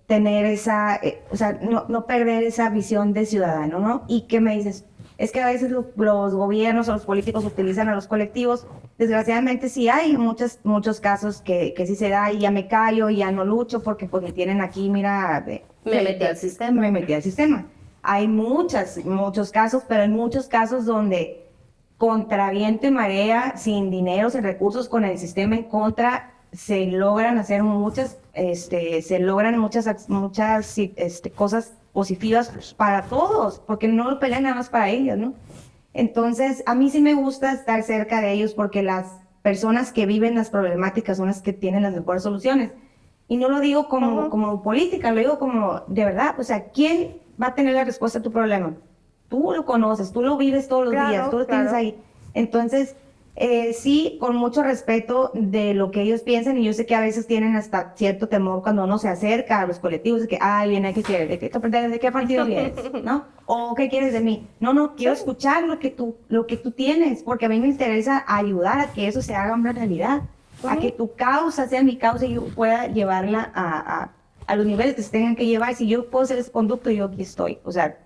tener esa, o sea, no perder esa visión de ciudadano, ¿no? Y que me dices, es que a veces los gobiernos o los políticos utilizan a los colectivos. Desgraciadamente sí hay muchos casos que sí se da, y ya me callo y ya no lucho porque pues me tienen aquí, mira, Me metí al sistema. Hay muchos casos, pero hay muchos casos donde contra viento y marea, sin dinero, sin recursos, con el sistema en contra, se logran hacer muchas cosas positivas para todos, porque no lo pelean nada más para ellos, ¿no? Entonces, a mí sí me gusta estar cerca de ellos porque las personas que viven las problemáticas son las que tienen las mejores soluciones. Y no lo digo como política, lo digo como de verdad. O sea, ¿quién va a tener la respuesta a tu problema? Tú lo conoces, tú lo vives todos los días, tú lo tienes ahí. Entonces, sí, con mucho respeto de lo que ellos piensan, y yo sé que a veces tienen hasta cierto temor cuando uno se acerca a los colectivos, de que, ay, viene, ¿qué quieres? ¿De qué partido vienes? ¿No? ¿O qué quieres de mí? No, quiero escuchar lo que tú tienes, porque a mí me interesa ayudar a que eso se haga una realidad, a que tu causa sea mi causa y yo pueda llevarla a los niveles que se tengan que llevar. Si yo puedo ser ese conducto, yo aquí estoy. O sea,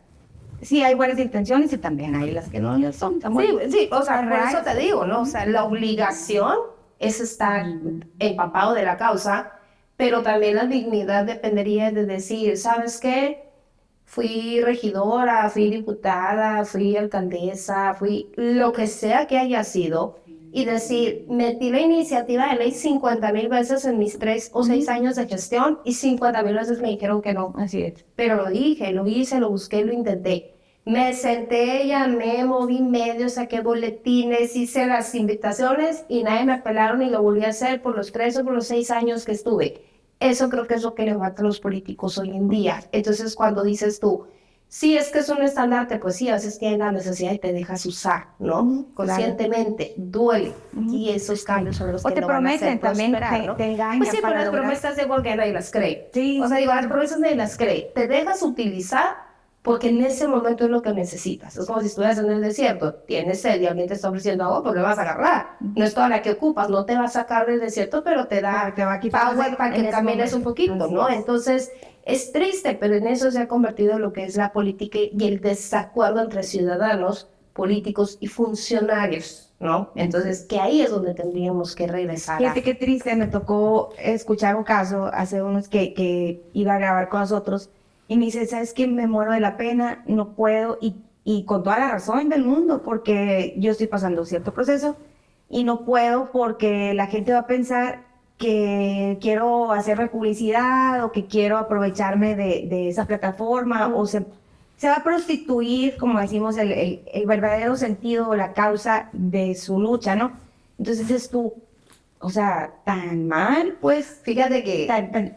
sí, hay buenas intenciones y también hay las que no son tan buenas. Sí, o sea, por eso te digo, ¿no? O sea, la obligación es estar empapado de la causa, pero también la dignidad dependería de decir, ¿sabes qué? Fui regidora, fui diputada, fui alcaldesa, fui lo que sea que haya sido, y decir, metí la iniciativa de ley 50,000 veces en mis 3 o 6 años de gestión y 50,000 veces me dijeron que no. Así es. Pero lo dije, lo hice, lo busqué, lo intenté. Me senté, llamé, moví medios, saqué boletines, hice las invitaciones y nadie me apelaron y lo volví a hacer por los 3 o por los 6 años que estuve. Eso creo que es lo que le falta a los políticos hoy en día. Entonces, cuando dices tú, sí, es que es un estandarte, pues sí, a veces tienes la necesidad y te dejas usar, ¿no? Conscientemente, duele. Y esos cambios son los O que te no van a hacer prometen también, prosperar, ¿no? te engañan Pues sí, pero para las lograr. promesas de igual que nadie las cree. Sí. O sea, digo, las promesas nadie las cree. Te dejas utilizar porque en ese momento es lo que necesitas. Es como si estuvieras en el desierto, tienes sed y alguien te está ofreciendo agua, pues le vas a agarrar. No es toda la que ocupas, no te va a sacar del desierto, pero te da Te va a quitar power para que camines un poquito, ¿no? Así es. Entonces, es triste, pero en eso se ha convertido lo que es la política y el desacuerdo entre ciudadanos, políticos y funcionarios, ¿no? Entonces, que ahí es donde tendríamos que regresar. Fíjate qué triste, me tocó escuchar un caso hace unos que iba a grabar con nosotros y me dice, ¿sabes qué? Me muero de la pena, no puedo, y con toda la razón del mundo, porque yo estoy pasando cierto proceso y no puedo porque la gente va a pensar que quiero hacerme publicidad o que quiero aprovecharme de esa plataforma o se va a prostituir, como decimos, el verdadero sentido o la causa de su lucha, ¿no? Entonces dices tú, o sea, tan mal, pues, Fíjate que,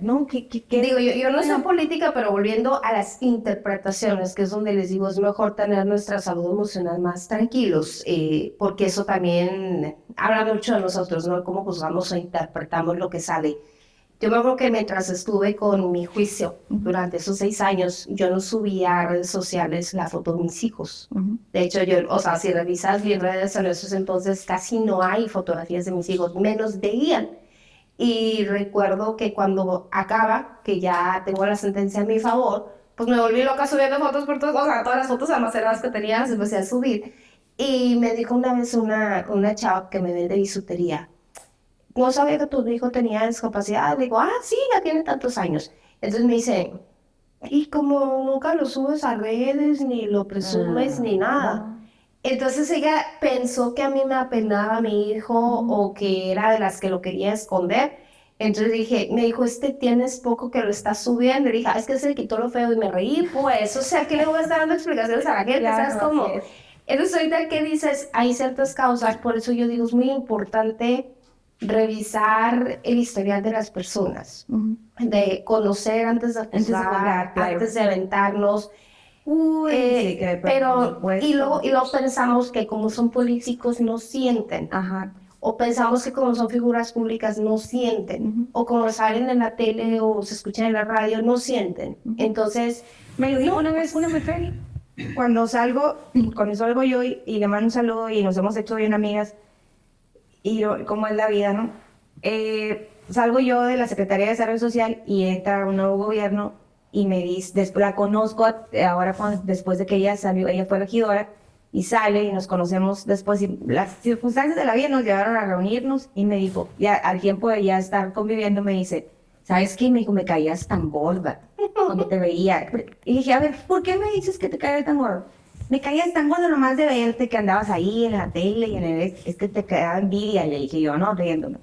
no, digo, yo no soy política, pero volviendo a las interpretaciones, que es donde les digo, es mejor tener nuestra salud emocional más tranquilos, porque eso también habla mucho de nosotros, ¿no? Cómo juzgamos o interpretamos lo que sale. Yo me acuerdo que mientras estuve con mi juicio, durante esos 6 años, yo no subía a redes sociales la foto de mis hijos. De hecho, o sea, si revisas mis redes en esos entonces, casi no hay fotografías de mis hijos, menos veían. Y recuerdo que cuando acaba, que ya tengo la sentencia a mi favor, pues me volví loca subiendo fotos por todas, o sea, todas las fotos almacenadas que tenía, las empecé a subir. Y me dijo una vez una chava que me vende bisutería, no sabía que tu hijo tenía discapacidad. Le digo, sí, ya tiene tantos años. Entonces me dice, y como nunca lo subes a redes, ni lo presumes, ni nada. Entonces ella pensó que a mí me apenaba mi hijo o que era de las que lo quería esconder. Entonces me dijo, tienes poco que lo estás subiendo. Le dije, es que se le quitó lo feo y me reí, pues, o sea, ¿qué le voy a estar dando explicaciones a la gente? Claro, ¿Sabes cómo? así es. Entonces ahorita que dices, hay ciertas causas, por eso yo digo, es muy importante revisar el historial de las personas, de conocer antes de juzgar, claro. antes de aventarnos. Sí, que Pero, y luego pensamos que como son políticos no sienten. Ajá. O pensamos que como son figuras públicas no sienten. O como salen en la tele o se escuchan en la radio no sienten. Entonces, Me lo dijo una vez una mujer, cuando salgo yo y le mando un saludo y nos hemos hecho bien amigas, y como es la vida, ¿no? Salgo yo de la Secretaría de Desarrollo Social y entra un nuevo gobierno y me dice, después la conozco, ahora después de que ella salió, ella fue regidora, y sale y nos conocemos después, y las circunstancias de la vida nos llevaron a reunirnos y me dijo, ya al tiempo de ya estar conviviendo, me dice, ¿sabes qué? Me dijo, me caías tan gorda cuando te veía. Y dije, a ver, ¿por qué me dices que te caes tan gorda? me caías tan gordo nomás de verte que andabas ahí en la tele y es que te quedaba envidia, le dije yo, no, riéndome.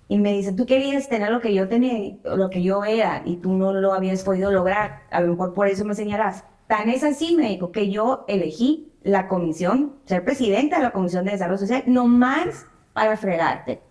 Y me dice, tú querías tener lo que yo tenía, lo que yo era, y tú no lo habías podido lograr, a lo mejor por eso me señalas. Tan es así, me dijo, que yo elegí la comisión, ser presidenta de la Comisión de Desarrollo Social, no más para fregarte,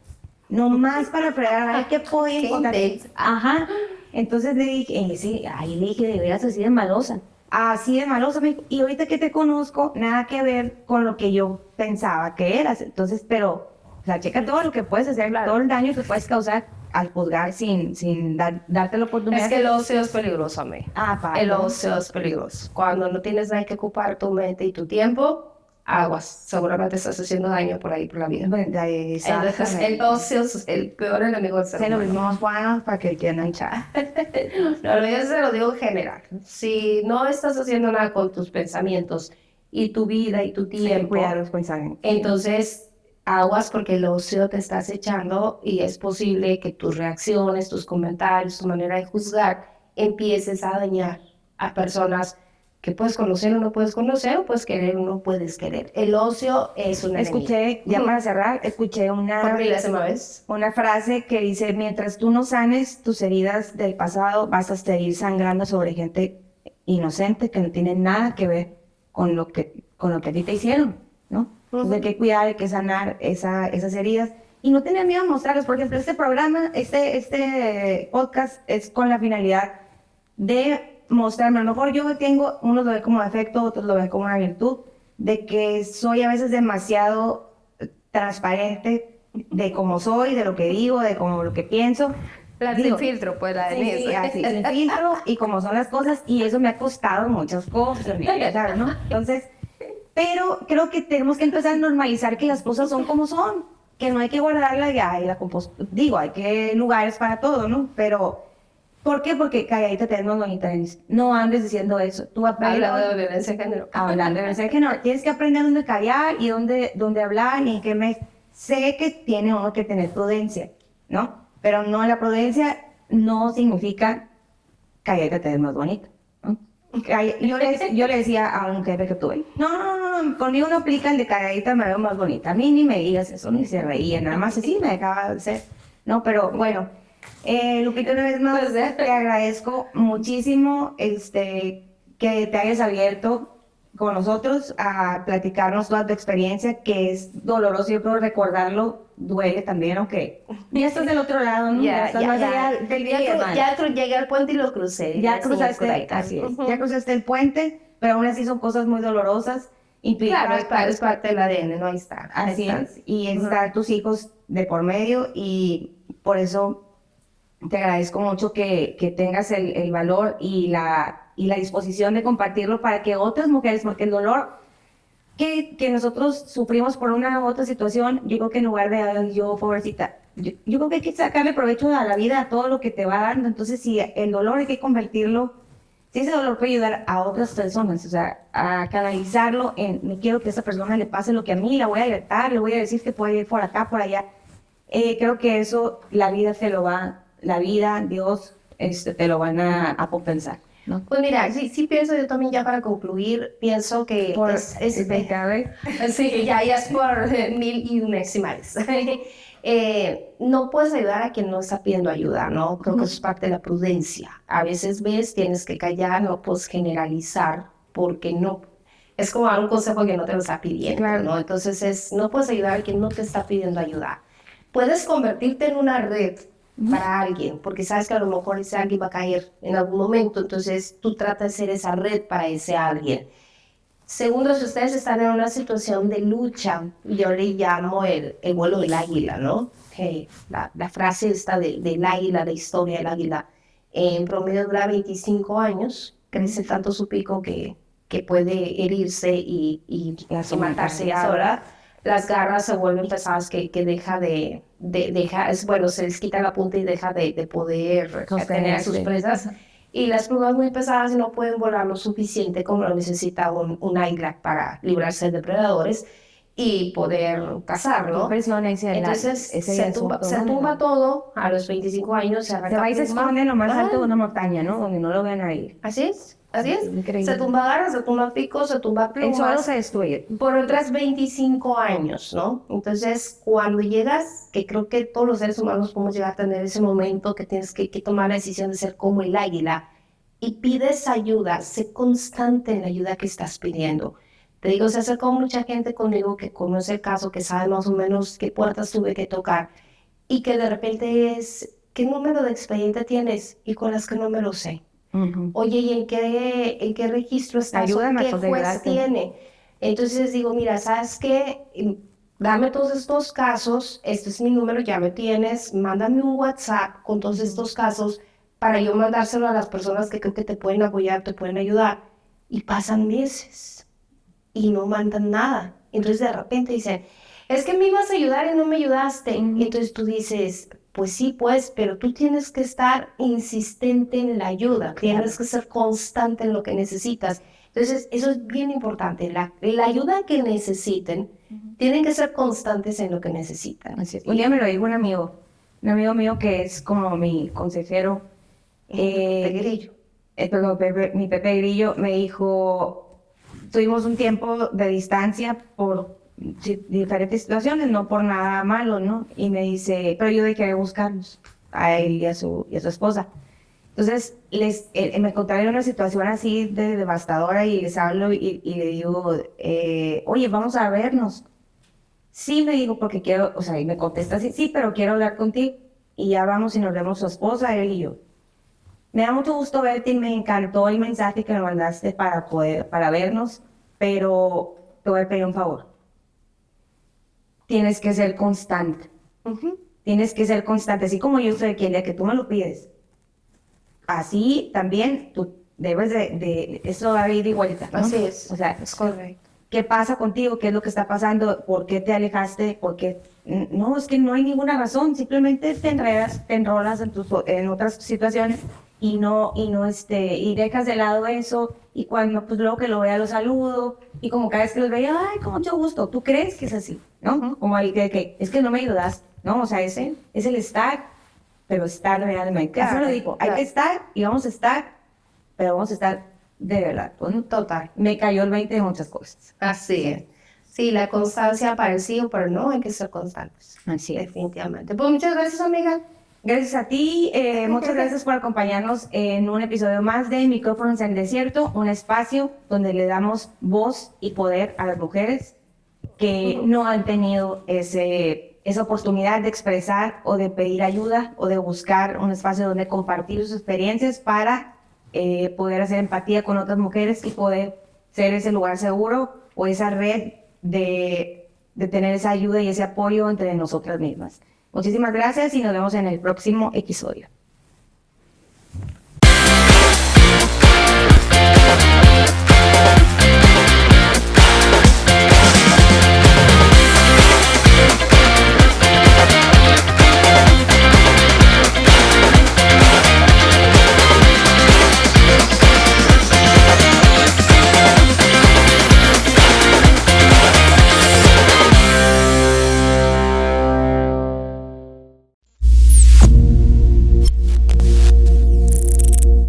no más para fregar, ay, qué puede encontrar. Ajá. Entonces le dije, sí, ahí le dije, de veras así de malosa. Así de malosa, me dijo, y ahorita que te conozco, nada que ver con lo que yo pensaba que eras. Entonces, pero, o sea, checa todo lo que puedes hacer, todo el daño que puedes causar al juzgar sin darte la oportunidad. Es que el ocio es peligroso, amigo. El Perdón. ocio es peligroso. Cuando no tienes nada que ocupar tu mente y tu tiempo, aguas. Seguramente estás haciendo daño por ahí, por la vida. Entonces, el ocio es el peor enemigo del ser Se lo humano. mismo Juan para que quieran echar. No, yo se lo digo en general. Si no estás haciendo nada con tus pensamientos y tu vida y tu tiempo, Cuidar los pensamientos. entonces aguas porque el ocio te está acechando y es posible que tus reacciones, tus comentarios, tu manera de juzgar empieces a dañar a personas que puedes conocer o no puedes conocer, o puedes querer o no puedes querer. El ocio es un enemigo. Escuché, ya para cerrar, escuché Por una milésima vez. frase que dice, mientras tú no sanes tus heridas del pasado, vas a seguir sangrando sobre gente inocente que no tiene nada que ver con lo que a ti te hicieron, ¿no? Entonces hay que cuidar, hay que sanar esas heridas y no tener miedo a mostrarlas. Por ejemplo, este programa, este podcast es con la finalidad de mostrarme. A lo mejor yo tengo, unos lo ven como defecto, otros lo ven como una virtud, de que soy a veces demasiado transparente de cómo soy, de lo que digo, de cómo lo que pienso. La Digo, sin filtro, pues la de sí, Denise. así, sin filtro y como son las cosas, y eso me ha costado muchas cosas, ¿sabes, no? Entonces, pero creo que tenemos que empezar a normalizar que las cosas son como son, que no hay que guardarla ya, y digo, hay que lugares para todo, ¿no? Pero, ¿por qué? Porque calladita te ves más bonita, Denise. No andes diciendo eso. Tú Hablando de violencia de género. hablando de violencia de género. Tienes que aprender dónde callar y dónde hablar y en qué mes. Sé que tiene uno que tener prudencia, ¿no? Pero no, la prudencia no significa calladita te ves más bonita, ¿no? Yo le decía a un jefe que tuve, no, conmigo no aplica el de calladita me veo más bonita. A mí ni me digas eso, ni se reía, nada más así me dejaba de ser. No, pero bueno, Lupita, una vez más te agradezco muchísimo que te hayas abierto con nosotros a platicarnos toda tu experiencia, que es doloroso, yo creo recordarlo, duele también, aunque ya estás del otro lado, ¿no? Ya estás más allá del bien y del mal. llegué al puente y lo crucé. Ya cruzaste, así es, ya cruzaste el puente, pero aún así son cosas muy dolorosas. Claro, es parte del ADN, no ahí está. Así es, y están tus hijos de por medio y por eso te agradezco mucho que tengas el valor y la disposición de compartirlo para que otras mujeres, porque el dolor que nosotros sufrimos por una u otra situación, yo creo que en lugar de "Ay, yo, pobrecita", yo creo que hay que sacarle provecho a la vida, a todo lo que te va dando. Entonces, si el dolor hay que convertirlo, si ese dolor puede ayudar a otras personas, o sea, a canalizarlo en, no quiero que a esa persona le pase lo que a mí, la voy a alertar, le voy a decir que puede ir por acá, por allá. Creo que eso, la vida, Dios, te lo van a compensar, ¿no? Pues mira, sí pienso yo también ya para concluir, pienso que sí, ya es por mil y uneximales. No puedes ayudar a quien no está pidiendo ayuda, ¿no? Creo que eso es parte de la prudencia. A veces ves, tienes que callar, no puedes generalizar, porque no, es como dar un consejo que no te lo está pidiendo, Claro. ¿no? Entonces no puedes ayudar a quien no te está pidiendo ayuda. Puedes convertirte en una red para alguien, porque sabes que a lo mejor ese alguien va a caer en algún momento, entonces tú tratas de ser esa red para ese alguien. Segundo, si ustedes están en una situación de lucha, yo le llamo el vuelo del águila, ¿no? La frase esta del águila, la historia del águila, en promedio dura 25 años, crece tanto su pico que puede herirse y matarse ahora. Las garras se vuelven pesadas que deja bueno, se les quita la punta y deja de poder tener a sus presas. Y las plumas muy pesadas no pueden volar lo suficiente como lo necesita un águila para librarse de depredadores y poder cazar, ¿no? Entonces se tumba todo a los 25 años, se va y se esconde en lo más alto de una montaña, ¿no? Donde no lo ven ahí. Así es. Así es. Increíble. Se tumba garras, se tumba picos, se tumba El solo plumas se destruye. por otras 25 años, ¿no? Entonces, cuando llegas, que creo que todos los seres humanos podemos llegar a tener ese momento que tienes que tomar la decisión de ser como el águila y pides ayuda, sé constante en la ayuda que estás pidiendo. Te digo, se acercó mucha gente conmigo que conoce el caso, que sabe más o menos qué puertas tuve que tocar y que de repente es, ¿qué número de expediente tienes? Y con las que no me lo sé. Oye, ¿y en qué registro estás? Ayúdame a ¿Qué juez considerarte. tiene? Entonces digo, mira, ¿sabes qué? Dame todos estos casos, este es mi número, ya me tienes, mándame un WhatsApp con todos estos casos para yo mandárselo a las personas que creo que te pueden apoyar, te pueden ayudar. Y pasan meses y no mandan nada. Entonces de repente dicen, es que me ibas a ayudar y no me ayudaste. Y entonces tú dices, pues sí, pues, pero tú tienes que estar insistente en la ayuda, tienes que ser constante en lo que necesitas. Entonces eso es bien importante, la ayuda que necesiten, tienen que ser constantes en lo que necesitan. Así es. Un día me lo dijo un amigo mío que es como mi consejero, De grillo. perdón, mi Pepe Grillo, me dijo, tuvimos un tiempo de distancia por diferentes situaciones, no por nada malo, ¿no? Y me dice, pero yo dejé de buscarlos, a él y a su esposa. Entonces, me encontré en una situación así de devastadora y les hablo y le digo, oye, vamos a vernos. Sí, me dijo, porque quiero, o sea, y me contesta así, sí, pero quiero hablar contigo. Y ya vamos y nos vemos su esposa, él y yo. Me da mucho gusto verte y me encantó el mensaje que me mandaste para vernos, pero te voy a pedir un favor. Tienes que ser constante. Tienes que ser constante, así como yo soy quien de que tú me lo pides. Así también tú debes de eso va a ir de vuelta, ¿no? Así es. O sea, Es correcto. ¿qué pasa contigo? ¿Qué es lo que está pasando? ¿Por qué te alejaste? ¿Por qué? No, es que no hay ninguna razón. Simplemente te enredas, te enrolas en otras situaciones y dejas de lado eso. Y cuando pues luego que lo vea lo saludo y como cada vez que los veía, ay, con mucho gusto. ¿Tú crees que es así? ¿No? Como ahí que es que no me ayudas, ¿no? O sea, ese es el estar, pero estar realmente. Claro, Así me lo digo, hay claro. que estar y vamos a estar, pero vamos a estar de verdad. ¿No? Total. Me cayó el 20 de muchas cosas. Así es. Sí, la constancia para el sí o para el no, hay que ser constantes. Así es. Definitivamente. Pues muchas gracias, amiga. Gracias a ti, muchas gracias por acompañarnos en un episodio más de Micrófonos en el Desierto, un espacio donde le damos voz y poder a las mujeres que no han tenido esa oportunidad de expresar o de pedir ayuda o de buscar un espacio donde compartir sus experiencias para poder hacer empatía con otras mujeres y poder ser ese lugar seguro o esa red de tener esa ayuda y ese apoyo entre nosotras mismas. Muchísimas gracias y nos vemos en el próximo episodio.